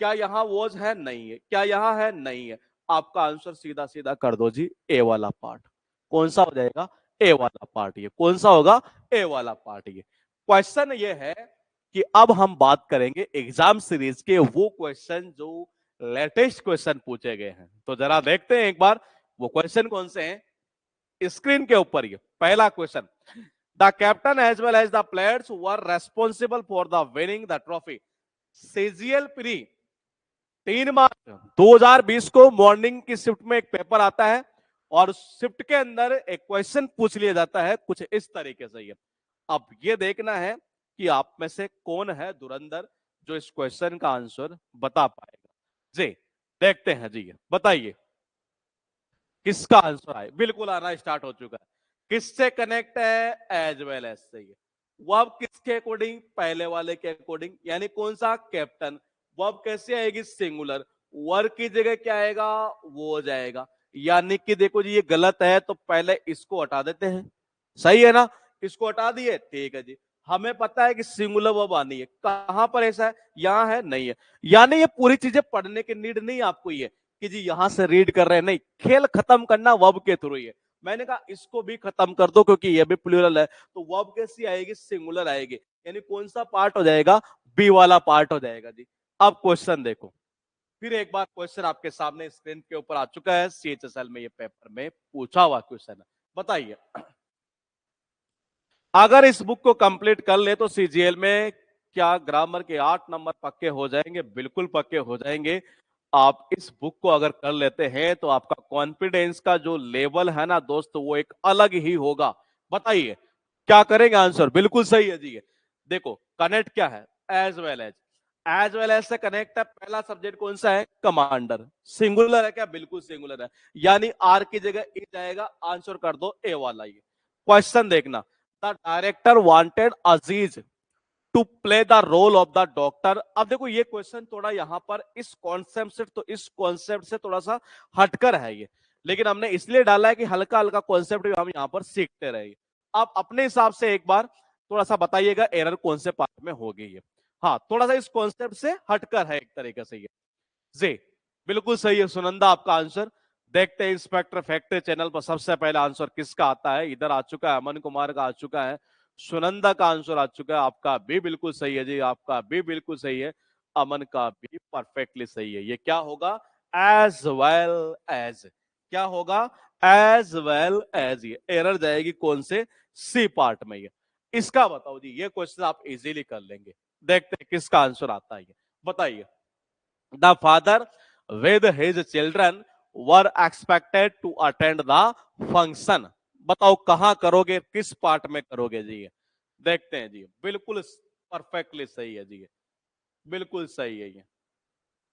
क्या यहां वॉज है, नहीं है, क्या यहां है, नहीं है, आपका आंसर सीधा सीधा कर दो जी, ए वाला पार्ट। कौन सा हो जाएगा, ए वाला पार्ट, ये कौन सा होगा, ए वाला पार्ट। ये क्वेश्चन ये है कि अब हम बात करेंगे एग्जाम सीरीज के वो क्वेश्चन जो लेटेस्ट क्वेश्चन पूछे गए हैं, तो जरा देखते हैं एक बार वो क्वेश्चन कौन से हैं स्क्रीन के ऊपर। ये पहला question, the captain as well as the players were responsible for the winning the trophy. CGL pre 3 मार्च 2020 को मॉर्निंग की शिफ्ट में एक पेपर आता है और शिफ्ट के अंदर एक क्वेश्चन पूछ लिया जाता है कुछ इस तरीके से। ये अब ये देखना है कि आप में से कौन है धुरंधर जो इस क्वेश्चन का आंसर बता पाएगा जी। देखते हैं जी, बताइए किसका आंसर आए। बिल्कुल आना स्टार्ट हो चुका है। किससे कनेक्ट है, एज वेल एज से। वर्ब किसके अकॉर्डिंग, पहले वाले के अकॉर्डिंग, यानी कौन सा, कैप्टन। वर्ब कैसे आएगी, सिंगुलर, वर्ब की जगह क्या आएगा, वो हो जाएगा। यानी कि देखो जी ये गलत है तो पहले इसको हटा देते हैं, सही है ना, इसको हटा दिए, ठीक है जी। हमें पता है कि सिंगुलर वर्ब आनी है, कहां पर ऐसा है, यहां है, नहीं है। यानी ये पूरी चीजें पढ़ने की नीड नहीं आपको, ये कि जी यहां से रीड कर रहे हैं, नहीं, खेल खत्म करना वर्ब के थ्रू ही है। मैंने कहा इसको भी खत्म कर दो क्योंकि ये भी प्लूरल है, तो वर्ब कैसी आएगी, सिंगुलर आएगी, यानी कौन सा पार्ट हो जाएगा, बी वाला पार्ट हो जाएगा जी। अब क्वेश्चन देखो, फिर एक बार क्वेश्चन आपके सामने स्क्रीन के ऊपर आ चुका है, सीएचएसएल में ये पेपर में पूछा हुआ क्वेश्चन है। बताइए अगर इस बुक को कंप्लीट कर ले तो सीजीएल में क्या ग्रामर के 8 नंबर पक्के हो जाएंगे, बिल्कुल पक्के हो जाएंगे। आप इस बुक को अगर कर लेते हैं तो आपका कॉन्फिडेंस का जो लेवल है ना दोस्त, वो एक अलग ही होगा। बताइए क्या करेंगे आंसर, बिल्कुल सही है जी। देखो कनेक्ट क्या है, as well as, as well as से कनेक्ट है, पहला सब्जेक्ट कौन सा है, कमांडर, सिंगुलर है क्या, बिल्कुल सिंगुलर है, यानी आर की जगह ई जाएगा, आंसर कर दो ए वाला। ये क्वेश्चन देखना, the director wanted Aziz to play the role of the doctor. अब देखो ये क्वेश्चन थोड़ा यहां पर इस कॉन्सेप्ट से थोड़ा सा हटकर है ये, लेकिन हमने इसलिए डाला है कि हल्का हल्का कॉन्सेप्ट भी हम यहां पर सीखते रहे। आप अपने हिसाब से एक बार थोड़ा सा बताइएगा एरर कौन से पार्ट में होगी ये। हाँ थोड़ा सा इस कॉन्सेप्ट से हटकर है एक तरीके से ये जी। बिल्कुल सही है सुनंदा आपका आंसर। देखते हैं इंस्पेक्टर फैक्ट्री चैनल पर सबसे पहला आंसर किसका आता है। इधर आ चुका है, अमन कुमार का आ चुका है, सुनंदा का आंसर आ चुका है, आपका भी बिल्कुल सही है जी, आपका भी बिल्कुल सही है, अमन का भी परफेक्टली सही है। ये क्या होगा, एज वेल एज, क्या होगा, एज वेल एज। ये एरर जाएगी कौन से, सी पार्ट में। ये इसका बताओ जी, ये क्वेश्चन आप इजीली कर लेंगे। देखते हैं किसका आंसर आता है, बताइए। The father with his children were expected to attend the function। बताओ कहां करोगे, किस पार्ट में करोगे जी। देखते हैं जी, बिल्कुल परफेक्टली सही है जी, बिल्कुल सही है ये,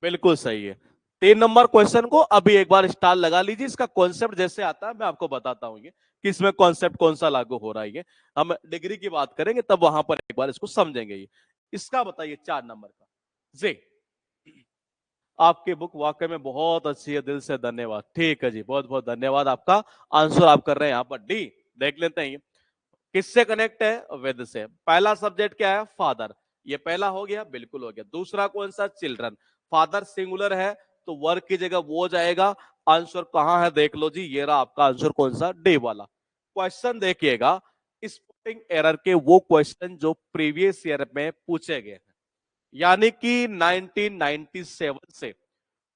बिल्कुल सही है। 3 नंबर क्वेश्चन को अभी एक बार स्टार लगा लीजिए, इसका कॉन्सेप्ट जैसे आता है मैं आपको बताता हूं ये कि इसमें कॉन्सेप्ट कौन सा लागू हो रहा है। ये हम डिग्री की बात करेंगे तब वहां पर एक बार इसको समझेंगे। ये इसका बताइए 4 नंबर का जी। आपकी बुक वाकई में बहुत अच्छी है, दिल से धन्यवाद। ठीक है जी, बहुत बहुत धन्यवाद आपका। आंसर आप कर रहे हैं यहाँ पर डी। देख लेते हैं किससे कनेक्ट है, वेद से। पहला सब्जेक्ट क्या है, फादर, ये पहला हो गया, बिल्कुल हो गया। दूसरा कौन सा, चिल्ड्रन। फादर सिंगुलर है तो वर्क की जगह वो जाएगा। आंसर कहां है देख लो जी, ये रहा आपका आंसर, कौन सा, डी वाला। क्वेश्चन देखिएगा, स्पेलिंग एरर के वो क्वेश्चन जो प्रीवियस ईयर में पूछे गए हैं, यानी कि 1997 से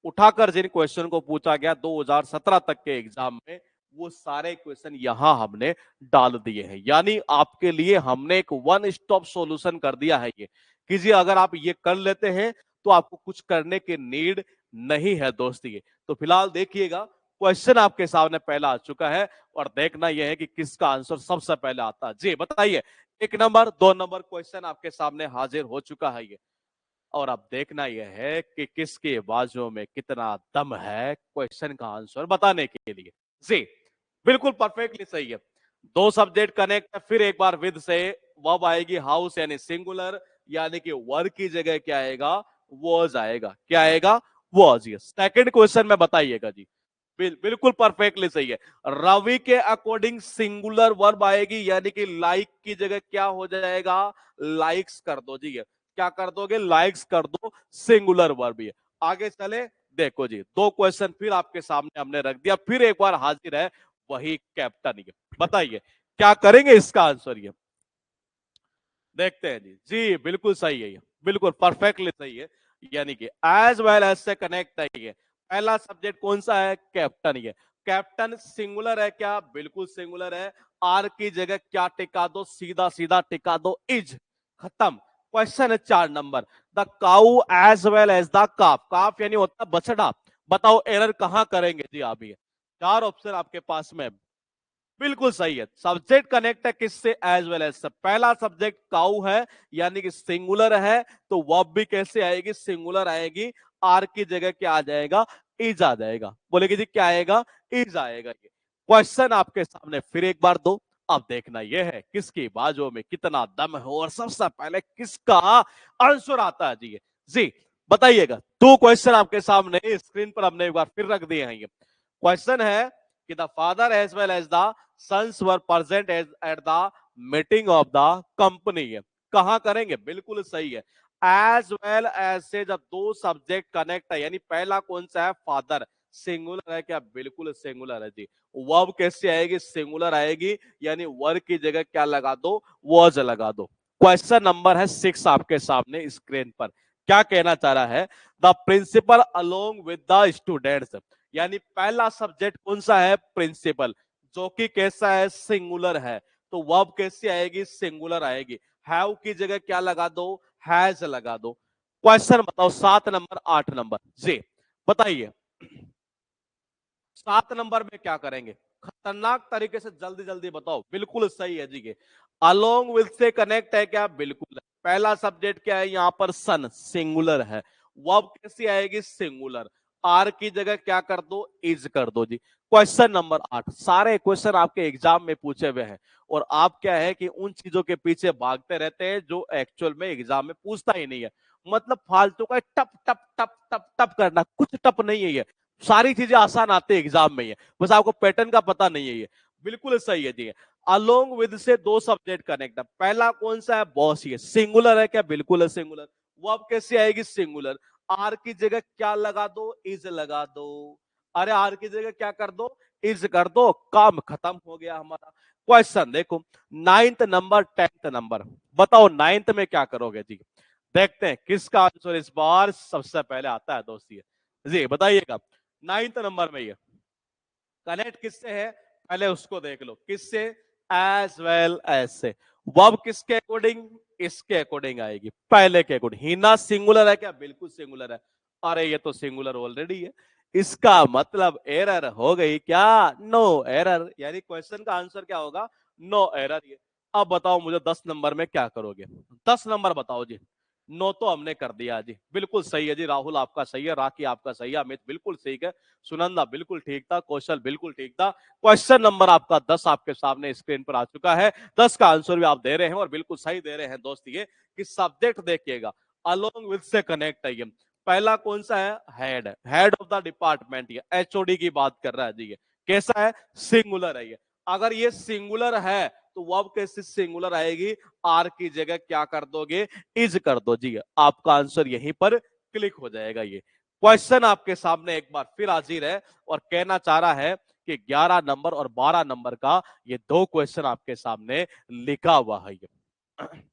उठाकर जिन क्वेश्चन को पूछा गया 2017 तक के एग्जाम में, वो सारे क्वेश्चन यहां हमने डाल दिए हैं। यानी आपके लिए हमने एक वन स्टॉप सॉल्यूशन कर दिया है ये, कि जी अगर आप ये कर लेते हैं तो आपको कुछ करने की नीड नहीं है दोस्ती। तो फिलहाल देखिएगा, क्वेश्चन आपके सामने पहला आ चुका है और देखना यह है कि किसका आंसर सबसे पहले आता है। जी बताइए, 1 नंबर 2 नंबर क्वेश्चन आपके सामने हाजिर हो चुका है ये, और अब देखना यह है कि किसके बाजू में कितना दम है क्वेश्चन का आंसर बताने के लिए। जी बिल्कुल परफेक्टली सही है। दो सब्जेक्ट कनेक्ट है, फिर एक बार विद से वर्ब आएगी, हाउस यानी सिंगुलर, यानी कि वर्क की जगह क्या आएगा, वॉज आएगा। क्या आएगा, वॉज। ये सेकंड क्वेश्चन में बताइएगा जी, बिल्कुल परफेक्टली सही है। रवि के अकॉर्डिंग सिंगुलर वर्ब आएगी, यानी कि लाइक की जगह क्या हो जाएगा, लाइक्स कर दो जी। क्या कर दोगे, लाइक्स कर दो, सिंगुलर वर्ब है। आगे चले, देखो जी, दो क्वेश्चन फिर आपके सामने हमने रख दिया, फिर एक बार हाजिर है वही कैप्टन। ये बताइए क्या करेंगे इसका आंसर, ये देखते हैं जी। जी बिल्कुल सही है, ये बिल्कुल परफेक्टली सही है। यानी कि एज वेल एज से कनेक्ट है ये। पहला सब्जेक्ट कौन सा है, कैप्टन। ये कैप्टन सिंगुलर है क्या, बिल्कुल सिंगुलर है। आर की जगह क्या टिका दो, सीधा सीधा टिका दो, इज, खत्म। क्वेश्चन है 4 नंबर, the cow as well as the calf. Calf यानी होता बछड़ा। बताओ एरर कहां करेंगे जी आप, ये 4 ऑप्शन आपके पास में। बिल्कुल सही है, सब्जेक्ट कनेक्ट है किससे, एज वेल एज से। पहला सब्जेक्ट काउ है, यानी कि सिंगुलर है, तो वर्ब भी कैसे आएगी, सिंगुलर आएगी। आर की जगह क्या आ जाएगा, इज आ जाएगा। बोलेगी जी क्या आएगा, इज आएगा। ये क्वेश्चन आपके सामने फिर एक बार दो। अब देखना यह है किसकी बाजू में कितना दम है और सबसे पहले किसका आंसर आता है जी। जी बताइएगा, 2 क्वेश्चन आपके सामने स्क्रीन पर हमने एक बार फिर रख दिए हैं। ये क्वेश्चन है कि the father as well as the sons were present at the meeting of the company. कहां करेंगे, बिल्कुल सही है। एज वेल एज से जब दो सब्जेक्ट कनेक्ट है, यानी पहला कौन सा है, फादर, सिंगुलर है क्या, बिल्कुल सिंगुलर है जी। वर्ब कैसे आएगी, सिंगुलर आएगी, यानी वर्ब की जगह क्या लगा दो, वॉज लगा दो। क्वेश्चन नंबर है 6 आपके सामने स्क्रीन पर। क्या कहना चाह रहा है, the principal along with the students, यानी पहला सब्जेक्ट कौन सा है, प्रिंसिपल, जो कि कैसा है, सिंगुलर है, तो वर्ब कैसी आएगी, सिंगुलर आएगी। हैव की जगह क्या लगा दो, हैज लगा दो। क्वेश्चन बताओ 7 नंबर 8 नंबर जी, बताइए 7 नंबर में क्या करेंगे, खतरनाक तरीके से जल्दी जल्दी बताओ। बिल्कुल सही है जी, अलोंग विद से कनेक्ट है क्या, बिल्कुल। पहला सब्जेक्ट क्या है यहाँ पर, सन, सिंगुलर है। वर्ब कैसी आएगी, सिंगुलर। आर की जगह क्या कर दो, इज कर दो जी। क्वेश्चन नंबर 8, सारे क्वेश्चन आपके एग्जाम में पूछे हुए हैं और आप क्या है कि उन चीजों के पीछे भागते रहते हैं जो एक्चुअल में एग्जाम में पूछता ही नहीं है। मतलब फालतू का टप टप टप टप टप करना, कुछ टप नहीं है ये। सारी चीजें आसान आती है एग्जाम में, ये बस आपको पैटर्न का पता नहीं है। ये बिल्कुल सही है जी। अलोंग विद से दो सब्जेक्ट कनेक्ट है, पहला कौन सा है, बॉस। ये सिंगुलर है क्या, बिल्कुल है सिंगुलर। वर्ब कैसे आएगी, सिंगुलर। आर की जगह क्या लगा दो, इज लगा दो। अरे आर की जगह क्या कर दो, इज कर दो, काम खत्म हो गया हमारा। क्वेश्चन देखो 9 नंबर 10 नंबर, बताओ 9 में क्या करोगे जी। देखते हैं किसका आंसर इस बार सबसे पहले आता है दोस्ती। जी बताइएगा, 9 नंबर में ये कनेक्ट किससे है, पहले उसको देख लो, किससे, एज वेल एज से। वर्ब किसके अकॉर्डिंग, इसके अकॉर्डिंग आएगी, पहले के अकॉर्डिंग। हिना सिंगुलर है क्या, बिल्कुल सिंगुलर है। अरे ये तो सिंगुलर ऑलरेडी है, इसका मतलब एरर हो गई क्या, नो एरर, यानी क्वेश्चन का आंसर क्या होगा, नो एरर। ये अब बताओ मुझे 10 नंबर में क्या करोगे, 10 नंबर बताओ जी। नो तो हमने कर दिया जी, बिल्कुल सही है जी। राहुल आपका सही है, राखी आपका सही है, अमित बिल्कुल ठीक है, सुनंदा बिल्कुल ठीक था, कौशल बिल्कुल ठीक था। क्वेश्चन नंबर आपका 10 आपके सामने स्क्रीन पर आ चुका है। 10 का आंसर भी आप दे रहे हैं और बिल्कुल सही दे रहे हैं दोस्त। ये कि सब्जेक्ट देखिएगा, अलोंग विद से कनेक्ट है। पहला कौन सा है? हेड है, हेड ऑफ द डिपार्टमेंट, ये एचओडी की बात कर रहा है जी। ये कैसा है? सिंगुलर है ये। अगर ये सिंगुलर है तो वर्ब कैसे सिंगुलर आएगी? आर की जगह क्या कर दोगे? इज कर दो जी। आपका आंसर यहीं पर क्लिक हो जाएगा। ये क्वेश्चन आपके सामने एक बार फिर हाजिर है और कहना चाह रहा है कि 11 नंबर और 12 नंबर का ये दो क्वेश्चन आपके सामने लिखा हुआ है। ये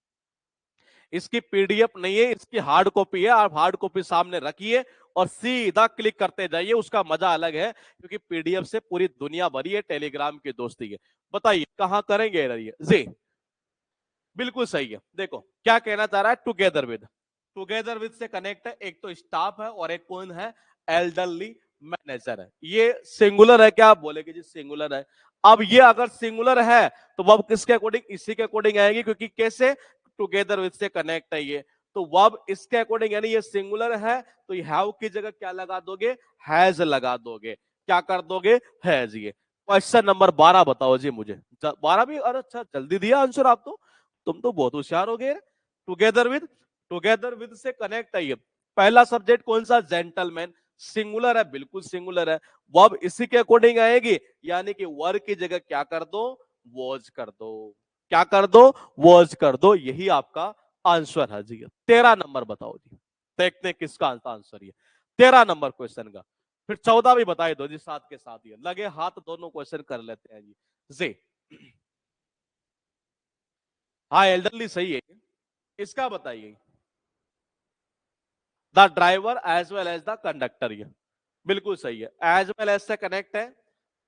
इसकी पीडीएफ नहीं है, इसकी हार्ड कॉपी है। आप हार्ड कॉपी सामने रखिए और सीधा क्लिक करते जाइए, उसका मजा अलग है, क्योंकि पीडीएफ से पूरी दुनिया भरी है, टेलीग्राम की दोस्ती है। बताइए कहां करेंगे जी? बिल्कुल सही है। देखो क्या कहना चाह रहा है, टुगेदर विद। टुगेदर विद से कनेक्ट है, एक तो स्टाफ है और एक कौन है? एल्डरली मैनेजर है। ये सिंगुलर है क्या? आप बोलेगे जी सिंगुलर है। अब ये अगर सिंगुलर है तो वर्ब किसके अकॉर्डिंग? इसी के अकॉर्डिंग आएगी, क्योंकि कैसे? टुगेदर विद से कनेक्ट है ये, तो वर्ब इसके अकॉर्डिंग, यानी ये सिंगुलर है तो ये हैव की जगह क्या लगा दोगे? हैज लगा दोगे। क्या कर दोगे? हैज। ये क्वेश्चन नंबर 12 बताओ जी मुझे। 12 भी? अरे अच्छा जल्दी दिया आंसर आप तो, तुम तो बहुत होशियार हो गए। टुगेदर विद, टुगेदर विद से कनेक्ट है ये। पहला सब्जेक्ट कौन सा? जेंटलमैन। सिंगुलर है, बिल्कुल सिंगुलर है। वर्ब इसी के अकॉर्डिंग आएगी, यानी कि वर की जगह क्या कर दो? वॉज कर दो। क्या कर दो? वॉज कर दो। यही आपका आंसर है जी। 13 नंबर बताओ जी, देखते हैं किसका आंसर ये 13 नंबर क्वेश्चन का। फिर 14 भी बताए दो जी साथ के साथ, ये लगे हाथ दोनों क्वेश्चन कर लेते हैं जी। हाँ एल्डरली सही है, इसका बताइए। The driver as well as the conductor, ये बिल्कुल सही है। एज वेल एज से कनेक्ट है।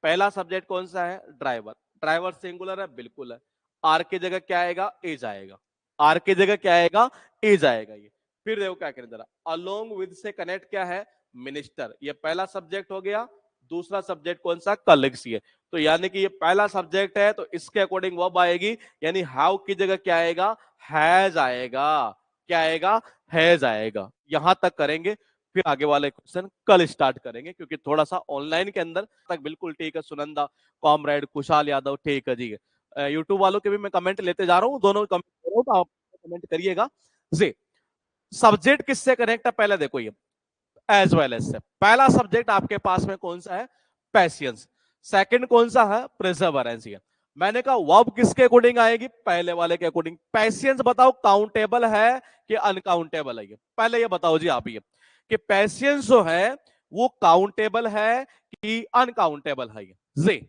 पहला सब्जेक्ट कौन सा है? ड्राइवर। ड्राइवर सिंगुलर है, बिल्कुल है। आर की जगह क्या आएगा? इज आएगा। आर की जगह क्या आएगा? इज आएगा। ये फिर देखो क्या करें जरा, अलोंग विद से कनेक्ट क्या है? मिनिस्टर। ये पहला सब्जेक्ट हो गया। दूसरा सब्जेक्ट कौन सा? कलीग्स। ये तो यानी कि ये पहला सब्जेक्ट है तो इसके अकॉर्डिंग वर्ब आएगी, यानी हाउ की जगह क्या आएगा? हैज आएगा। क्या आएगा? हैज आएगा। यहां तक करेंगे, फिर आगे वाले क्वेश्चन कल स्टार्ट करेंगे, क्योंकि थोड़ा सा ऑनलाइन के अंदर तक बिल्कुल ठीक है। सुनंदा, कॉमरेड, खुशहाल यादव, ठीक है जी। यूट्यूब वालों के भी मैं कमेंट लेते जा रहा हूँ, दोनों कमेंट कर रहा हूँ, तो आप कमेंट करिएगा जी। सब्जेक्ट किससे कनेक्ट है? पहले देखो ये एज वेल एज से। पहला सब्जेक्ट आपके पास में कौन सा है? पैसियंस। सेकंड कौन सा है? प्रिजर्वरेंस। मैंने कहा वर्ब किसके अकॉर्डिंग आएगी? पहले वाले के अकॉर्डिंग। पैसियंस बताओ काउंटेबल है कि अनकाउंटेबल है? ये पहले ये बताओ जी आप, ये कि पैसियंस जो है वो काउंटेबल है कि अनकाउंटेबल है? जी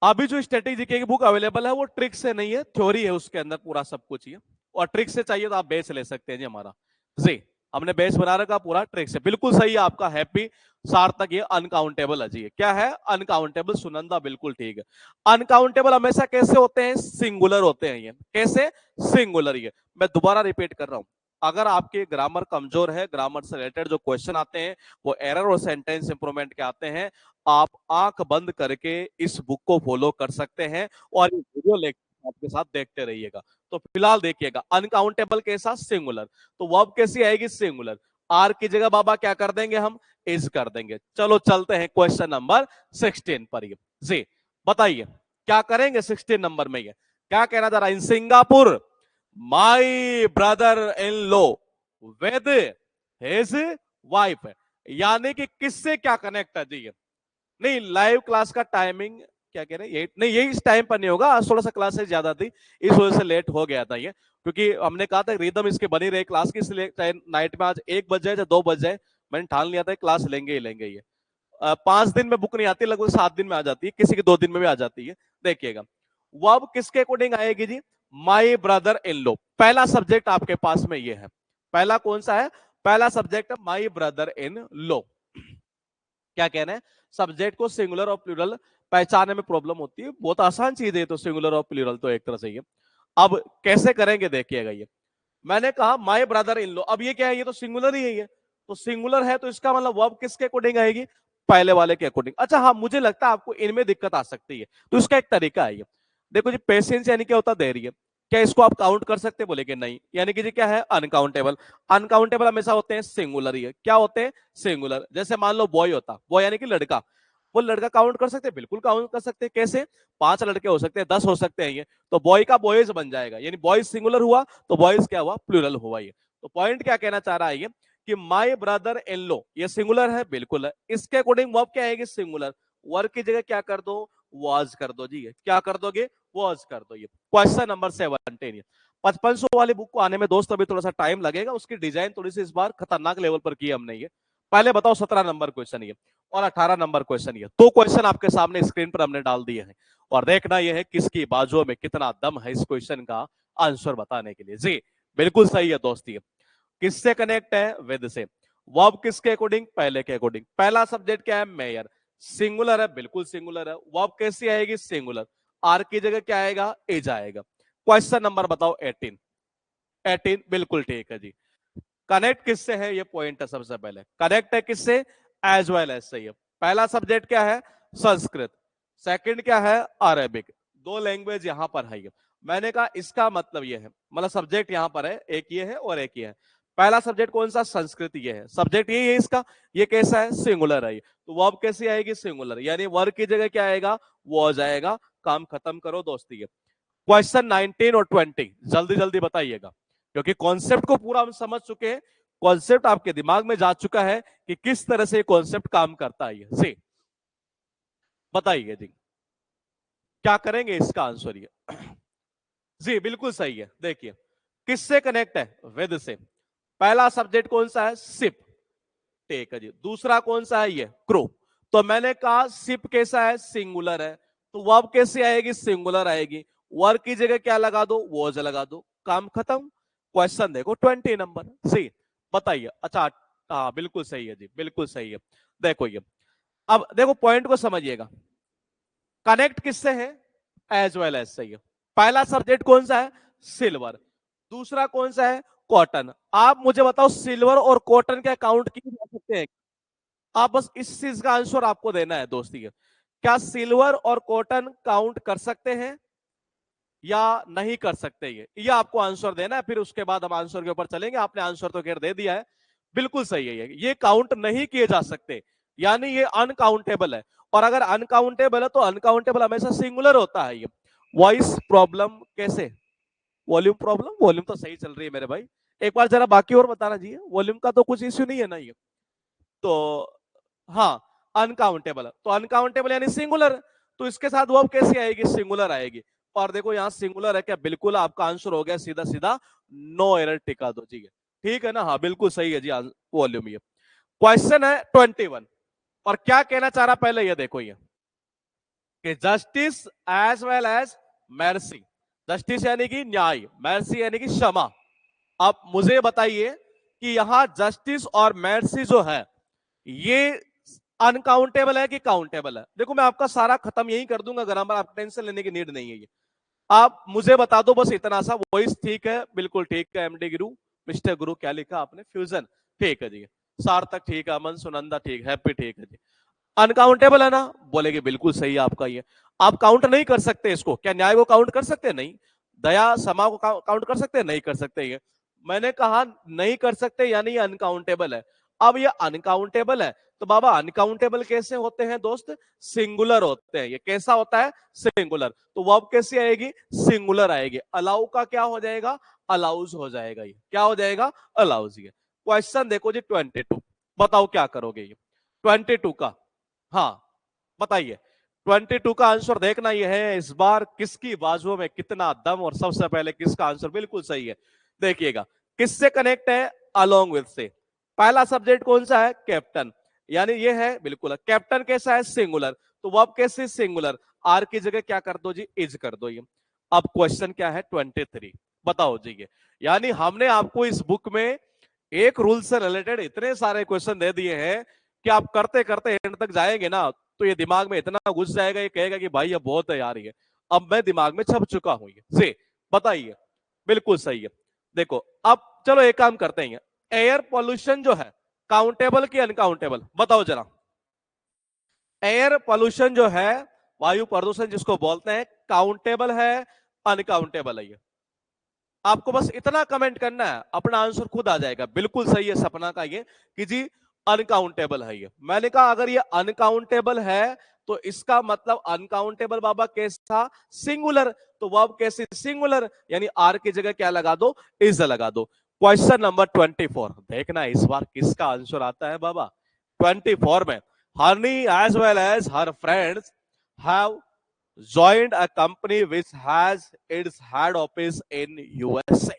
अभी जो स्ट्रेटेजी की बुक अवेलेबल है वो ट्रिक से नहीं है, थ्योरी है उसके अंदर पूरा सब कुछ ये। और ट्रिक से चाहिए तो आप बेच ले सकते हैं जी हमारा। जी हमने बेस बना रखा पूरा ट्रिक से। बिल्कुल सही है आपका हैप्पी सार्थक, ये अनकाउंटेबल है जी। क्या है? अनकाउंटेबल। सुनंदा बिल्कुल ठीक है। अनकाउंटेबल हमेशा कैसे होते हैं? सिंगुलर होते हैं। ये कैसे? सिंगुलर। ये मैं दोबारा रिपीट कर रहा हूं, अगर आपके ग्रामर कमजोर है, ग्रामर से रिलेटेड जो क्वेश्चन आते हैं वो एरर और सेंटेंस इंप्रूवमेंट के आते हैं, आप आंख बंद करके इस बुक को फॉलो कर सकते हैं और ये वीडियो लेक्चर आपके साथ देखते रहिएगा। तो फिलहाल देखिएगा, अनकाउंटेबल के साथ सिंगुलर, तो वर्ब कैसी आएगी? सिंगुलर। आर की जगह बाबा क्या कर देंगे? हम इज कर देंगे। चलो चलते हैं क्वेश्चन नंबर 16 पर। ये जी बताइए क्या करेंगे 16 नंबर में? ये क्या कहना था? In Singapore my brother in low with his wife, यानी कि किससे क्या कनेक्ट है जी? नहीं लाइव क्लास का टाइमिंग क्या कह रहे हैं? ये नहीं, यही इस टाइम पर नहीं होगा, आज थोड़ा सा क्लासेस ज्यादा थी, इस वजह से लेट हो गया था ये, क्योंकि हमने कहा था रिदम इसकी बनी रही क्लास की, इसलिए चाहे नाइट में आज 1 बज जाए या 2 बज जाए, मैंने ठान लिया था क्लास लेंगे ही लेंगे। ये 5 दिन में बुक नहीं आती, लगभग 7 दिन में आ जाती है, किसी की 2 दिन में भी आ जाती है। देखिएगा वर्ब किसके अकॉर्डिंग आएगी जी? माई ब्रदर इन लो। पहला सब्जेक्ट आपके पास में ये है। पहला कौन सा है? पहला सब्जेक्ट है माई ब्रदर इन लो। क्या कहना है? सब्जेक्ट को सिंगुलर और प्लूरल पहचानने में प्रॉब्लम होती है, बहुत आसान चीज है तो सिंगुलर और प्लूरल तो एक तरह से ही है। अब कैसे करेंगे देखिएगा, ये मैंने कहा माय ब्रदर इन लो, अब ये क्या है? ये तो सिंगुलर ही है ये, तो सिंगुलर है तो इसका मतलब वर्ब किसके अकॉर्डिंग आएगी? पहले वाले के अकॉर्डिंग। अच्छा हाँ, मुझे लगता है आपको इनमें दिक्कत आ सकती है, तो इसका एक तरीका है ये। देखो जी पेशेंस यानी क्या होता है? धैर्य। क्या इसको आप काउंट कर सकते हैं? बोले कि नहीं, यानी कि जी क्या है? अनकाउंटेबल। अनकाउंटेबल हमेशा होते हैं सिंगुलर ही है। क्या होते हैं? सिंगुलर। जैसे मान लो बॉय होता, बॉय यानी कि लड़का, वो लड़का काउंट कर सकते हैं, बिल्कुल काउंट कर सकते हैं। कैसे? 5 लड़के हो सकते हैं, 10 हो सकते हैं, ये तो बॉय का बॉयज बन जाएगा, यानी बॉयज सिंगुलर हुआ तो बॉयज क्या हुआ? प्लूरल हुआ। ये तो पॉइंट क्या कहना चाह रहा है ये कि माय ब्रदर इन लॉ, ये सिंगुलर है, बिल्कुल है। इसके अकॉर्डिंग वर्ब क्या आएगी? सिंगुलर। वर्ब की जगह क्या कर दो? वाज कर दो जी। क्या कर दोगे? वाज कर दो। ये क्वेश्चन नंबर 17। 5500 वाली बुक को आने में दोस्त अभी थोड़ा सा टाइम लगेगा, उसकी डिजाइन थोड़ी सी इस बार खतरनाक लेवल पर की हमने। ये पहले बताओ 17 नंबर क्वेश्चन ये और 18 नंबर क्वेश्चन ये, दो क्वेश्चन आपके सामने स्क्रीन पर हमने डाल दिए हैं और देखना यह है किसकी बाजुओं में कितना दम है इस क्वेश्चन का आंसर बताने के लिए। जी बिल्कुल सही है दोस्त। ये किससे कनेक्ट है? विद से। वर्ब किसके अकॉर्डिंग? पहले के अकॉर्डिंग। पहला सब्जेक्ट क्या है? मेयर। सिंगुलर है, बिल्कुल सिंगुलर है। वर्ब कैसी आएगी? सिंगुलर। आर की जगह क्या आएगा? इज आएगा। क्वेश्चन नंबर बताओ 18। 18 बिल्कुल ठीक है जी। कनेक्ट किससे है? ये पॉइंट है सबसे पहले। कनेक्ट है किससे? एज वेल एज से। पहला सब्जेक्ट क्या है? संस्कृत। सेकंड क्या है? अरेबिक। दो लैंग्वेज यहां पर है। मैंने कहा इसका मतलब ये है, मतलब सब्जेक्ट यहां पर है, एक ये है और एक ये है। पहला सब्जेक्ट कौन सा? संस्कृत। ये है सब्जेक्ट, ये है इसका। ये कैसा है? सिंगुलर है। तो वर्ब कैसी आएगी? सिंगुलर, यानी वर्ब की जगह क्या आएगा? वो आ जाएगा। काम खत्म करो दोस्ती। क्वेश्चन 19 और 20 जल्दी जल्दी बताइएगा, क्योंकि कॉन्सेप्ट को पूरा हम समझ चुके हैं। कॉन्सेप्ट आपके दिमाग में जा चुका है कि किस तरह से कॉन्सेप्ट काम करता है। जी बताइए जी, क्या करेंगे इसका आंसर? ये जी बिल्कुल सही है। देखिए किससे कनेक्ट है? विद से। पहला सब्जेक्ट कौन सा है? शिप। ठीक है जी। दूसरा कौन सा है? ये क्रो। तो मैंने कहा शिप कैसा है? सिंगुलर है। तो वर्ब कैसे आएगी? सिंगुलर आएगी। वर्ब की जगह क्या लगा दो? वॉज लगा दो। काम खत्म। क्वेश्चन देखो 20 नंबर। सी बताइए। अच्छा हाँ बिल्कुल सही है जी, बिल्कुल सही है। देखो ये, अब देखो पॉइंट को समझिएगा। कनेक्ट किससे है? एज वेल एज सही है। पहला सब्जेक्ट कौन सा है? सिल्वर। दूसरा कौन सा है? कॉटन। आप मुझे बताओ सिल्वर और कॉटन के काउंट किए जा सकते हैं? आप बस इस चीज का आंसर आपको देना है दोस्ती। क्या सिल्वर और कॉटन काउंट कर सकते हैं या नहीं कर सकते? ये आपको आंसर देना है, फिर उसके बाद हम आंसर के ऊपर चलेंगे। आपने आंसर तो खैर दे दिया है, बिल्कुल सही है। ये काउंट नहीं किए जा सकते, यानी ये अनकाउंटेबल है। और अगर अनकाउंटेबल है तो अनकाउंटेबल हमेशा सिंगुलर होता है। ये वॉइस प्रॉब्लम कैसे? वॉल्यूम प्रॉब्लम, वॉल्यूम तो सही चल रही है मेरे भाई। एक बार जरा बाकी और बताना चाहिए, वॉल्यूम का तो कुछ इश्यू नहीं है ना? ये तो हाँ अनकाउंटेबल, तो अनकाउंटेबल यानी सिंगुलर। तो इसके साथ वर्ब कैसी आएगी? सिंगुलर आएगी। और देखो यहां सिंगुलर है क्या? बिल्कुल आपका आंसर हो गया सीधा सीधा, नो एरर टिका दो जी। ठीक है ना? हाँ बिल्कुल सही है जी वॉल्यूम। ये क्वेश्चन है 21 और क्या कहना चाह रहा पहले ये देखो, ये कि justice as well as mercy। Justice यानी कि न्याय, mercy यानी कि क्षमा। अब मुझे बताइए कि यहां जस्टिस और mercy जो है ये अनकाउंटेबल है कि काउंटेबल है? देखो मैं आपका सारा खत्म यही कर दूंगा ग्रामर, आप टेंशन लेने की नीड नहीं है। ये आप मुझे बता दो बस इतना सा। वॉइस ठीक है, बिल्कुल ठीक है। एमडी गुरु, मिस्टर गुरु क्या लिखा आपने? फ्यूजन ठीक है जी। सार्थक ठीक है। अमन सुनंदा ठीक, हैप्पी ठीक है जी। अनकाउंटेबल है ना? बोलेगे बिल्कुल सही है आपका। ये आप काउंट नहीं कर सकते इसको। क्या न्याय को काउंट कर सकते? नहीं। दया समा को काउंट कर सकते? नहीं कर सकते। ये मैंने कहा नहीं कर सकते, यानी ये अनकाउंटेबल है। अब ये अनकाउंटेबल है तो बाबा अनकाउंटेबल कैसे होते हैं दोस्त? सिंगुलर होते हैं। ये कैसा होता है? सिंगुलर। तो वर्ब कैसी आएगी? सिंगुलर आएगी। अलाउ का क्या हो जाएगा? अलाउज हो जाएगा। ये क्या हो जाएगा? अलाउज। ये क्वेश्चन देखो जी 22, बताओ क्या करोगे? ये 22 का, हाँ बताइए। 22 का आंसर देखना यह है इस बार किसकी बाजुओं में कितना दम, और सबसे पहले किसका आंसर बिल्कुल सही है। देखिएगा किससे कनेक्ट है? अलोंग विद से। पहला सब्जेक्ट कौन सा है? कैप्टन, यानी ये है बिल्कुल। कैप्टन कैसा है? सिंगुलर। तो वर्ब कैसे? सिंगुलर। आर की जगह क्या कर दो जी? इज कर दो। ये अब क्वेश्चन क्या है 23, बताओ जी। ये यानी हमने आपको इस बुक में एक रूल से रिलेटेड इतने सारे क्वेश्चन दे दिए हैं कि आप करते करते एंड तक जाएंगे ना तो ये दिमाग में इतना घुस जाएगा, ये कहेगा कि भाई ये बहुत है यार। ये अब मैं दिमाग में छप चुका हूं। ये से बताइए, बिल्कुल सही है। देखो अब चलो एक काम करते हैं, एयर पॉल्यूशन जो है काउंटेबल की अनकाउंटेबल? बताओ जरा। एयर पॉल्यूशन जो है, वायु प्रदूषण जिसको बोलते हैं, काउंटेबल है अनकाउंटेबल है? ये आपको बस इतना कमेंट करना है, अपना आंसर खुद आ जाएगा। बिल्कुल सही है सपना का ये कि जी अनकाउंटेबल है ये। मैंने कहा अगर ये अनकाउंटेबल है तो इसका मतलब अनकाउंटेबल बाबा कैसा, सिंगुलर। तो वर्ब कैसे सिंगुलर, यानी आर की जगह क्या लगा दो, इज लगा दो। क्वेश्चन नंबर 24, देखना इस बार किसका आंसर आता है बाबा। 24 में, Honey as well as her friends have joined a company which has its head office in USA।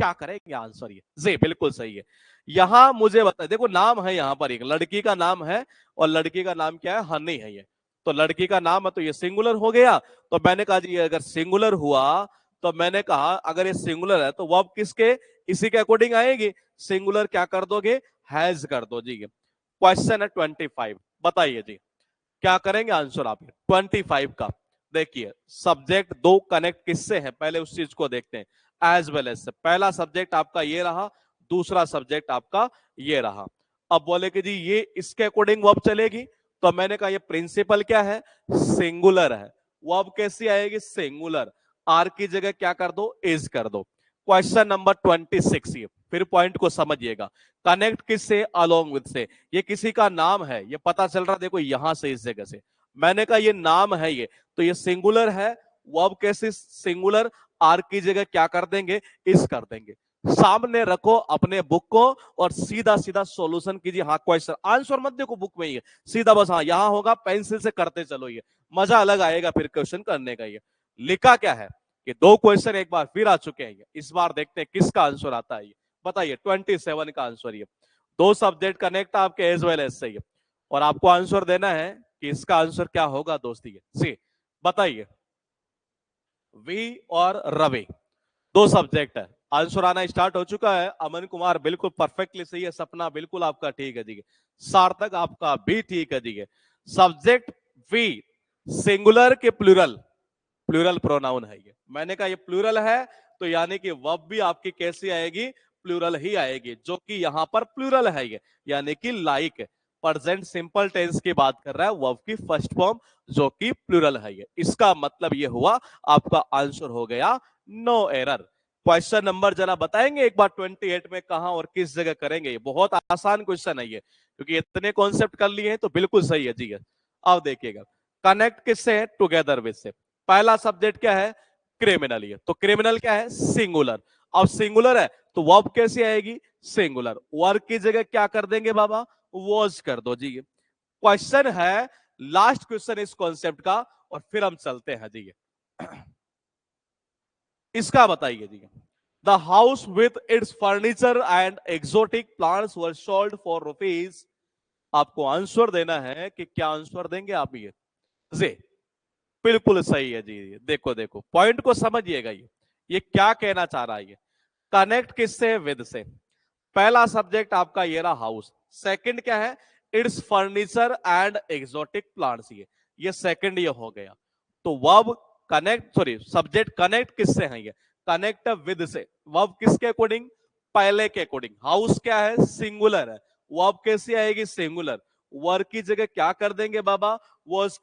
क्या करेंगे आंसर ये, जी बिल्कुल सही है। यहां मुझे बता, देखो नाम है यहां पर, एक लड़की का नाम है और लड़की का नाम क्या है, हनी है ये। तो लड़की का नाम है तो ये सिंगुलर हो गया। तो मैंने कहा जी अगर सिंगुलर हुआ तो मैंने कहा अगर ये सिंगुलर है तो वर्ब किसके, इसी के अकॉर्डिंग आएगी। सिंगुलर क्या कर दोगे, हैज कर दो जी। क्वेश्चन है 25, बताइए जी क्या करेंगे आंसर आप 25 का। देखिए सब्जेक्ट दो कनेक्ट किससे है, पहले उस चीज को देखते हैं। एज वेल एज से, पहला सब्जेक्ट आपका ये रहा, दूसरा सब्जेक्ट आपका ये रहा। अब बोले कि जी ये इसके अकॉर्डिंग वर्ब चलेगी, तो मैंने कहा ये प्रिंसिपल क्या है, सिंगुलर है। वर्ब कैसी आएगी, सिंगुलर। आर की जगह क्या कर दो, इज कर दो। क्वेश्चन नंबर 26, ये फिर पॉइंट को समझिएगा। कनेक्ट किससे, अलोंग विद से। ये किसी का नाम है, ये पता चल रहा देखो यहां से, इस जगह से। मैंने कहा ये नाम है ये, तो ये सिंगुलर है। वर्ब कैसे सिंगुलर, आर की जगह क्या कर देंगे, इस कर देंगे। सामने रखो अपने बुक को और सीधा सीधा सॉल्यूशन कीजिए। हाँ क्वेश्चन आंसर मत देखो बुक में ही है, सीधा बस हाँ यहां होगा, पेंसिल से करते चलो, ये मजा अलग आएगा फिर क्वेश्चन करने का। ये लिखा क्या है कि दो क्वेश्चन एक बार फिर आ चुके हैं, इस बार देखते हैं किसका आंसर आता है। बताइए 27 का आंसर ये। दो सब्जेक्ट कनेक्ट आपके एज वेल एज से ही, और आपको आंसर देना है कि इसका आंसर क्या होगा दोस्ती। सी बताइए, वी और रवि, दो सब्जेक्ट है। आंसर आना स्टार्ट हो चुका है। अमन कुमार बिल्कुल परफेक्टली सही है, सपना बिल्कुल आपका ठीक है जी, सार्थक आपका भी ठीक है जी। सब्जेक्ट वी, सिंगुलर के प्लूरल, प्लूरल प्रोनाउन है ये। मैंने कहा ये प्लूरल है तो यानी कि वर्ब भी आपकी कैसी आएगी, प्लूरल ही आएगी, जो कि यहां पर प्लूरल है ये, यानी कि लाइक प्रेजेंट सिंपल टेंस की बात कर रहा है, वर्ब की फर्स्ट फॉर्म जो कि प्लूरल है ये। इसका मतलब ये हुआ आपका आंसर हो गया नो एरर। क्वेश्चन नंबर जरा बताएंगे एक बार 28 में कहां और किस जगह करेंगे। ये बहुत आसान क्वेश्चन है ये, क्योंकि इतने कॉन्सेप्ट कर लिए हैं तो बिल्कुल सही है जी। अब देखिएगा कनेक्ट किससे है, टुगेदर विद से। पहला सब्जेक्ट क्या है, क्रिमिनल। ये तो क्रिमिनल क्या है, सिंगुलर। अब सिंगुलर है तो वर्ब कैसी आएगी, सिंगुलर। वर्ब की जगह क्या कर देंगे बाबा, वॉज कर दो जी। क्वेश्चन है लास्ट क्वेश्चन इस कॉन्सेप्ट का, और फिर हम चलते हैं जी। इसका बताइए जी। The house with its furniture and exotic plants were sold for rupees. आपको आंसर देना है कि क्या आंसर देंगे आप जी। बिल्कुल सही है जी। देखो देखो पॉइंट को समझिएगा, ये क्या कहना चाह रहा है। ये कनेक्ट किससे, विद से। पहला सब्जेक्ट आपका ये रहा हाउस, सेकंड क्या है, it's furniture and exotic plants. ये सेकंड ये हो गया। तो verb connect, sorry subject connect किससे है, ये कनेक्ट विद से। वर्ब किसके अकॉर्डिंग, पहले के अकॉर्डिंग। हाउस क्या है, सिंगुलर है, वर्ब कैसी आएगी, सिंगुलर। वर्ब की जगह क्या कर देंगे बाबा, वॉज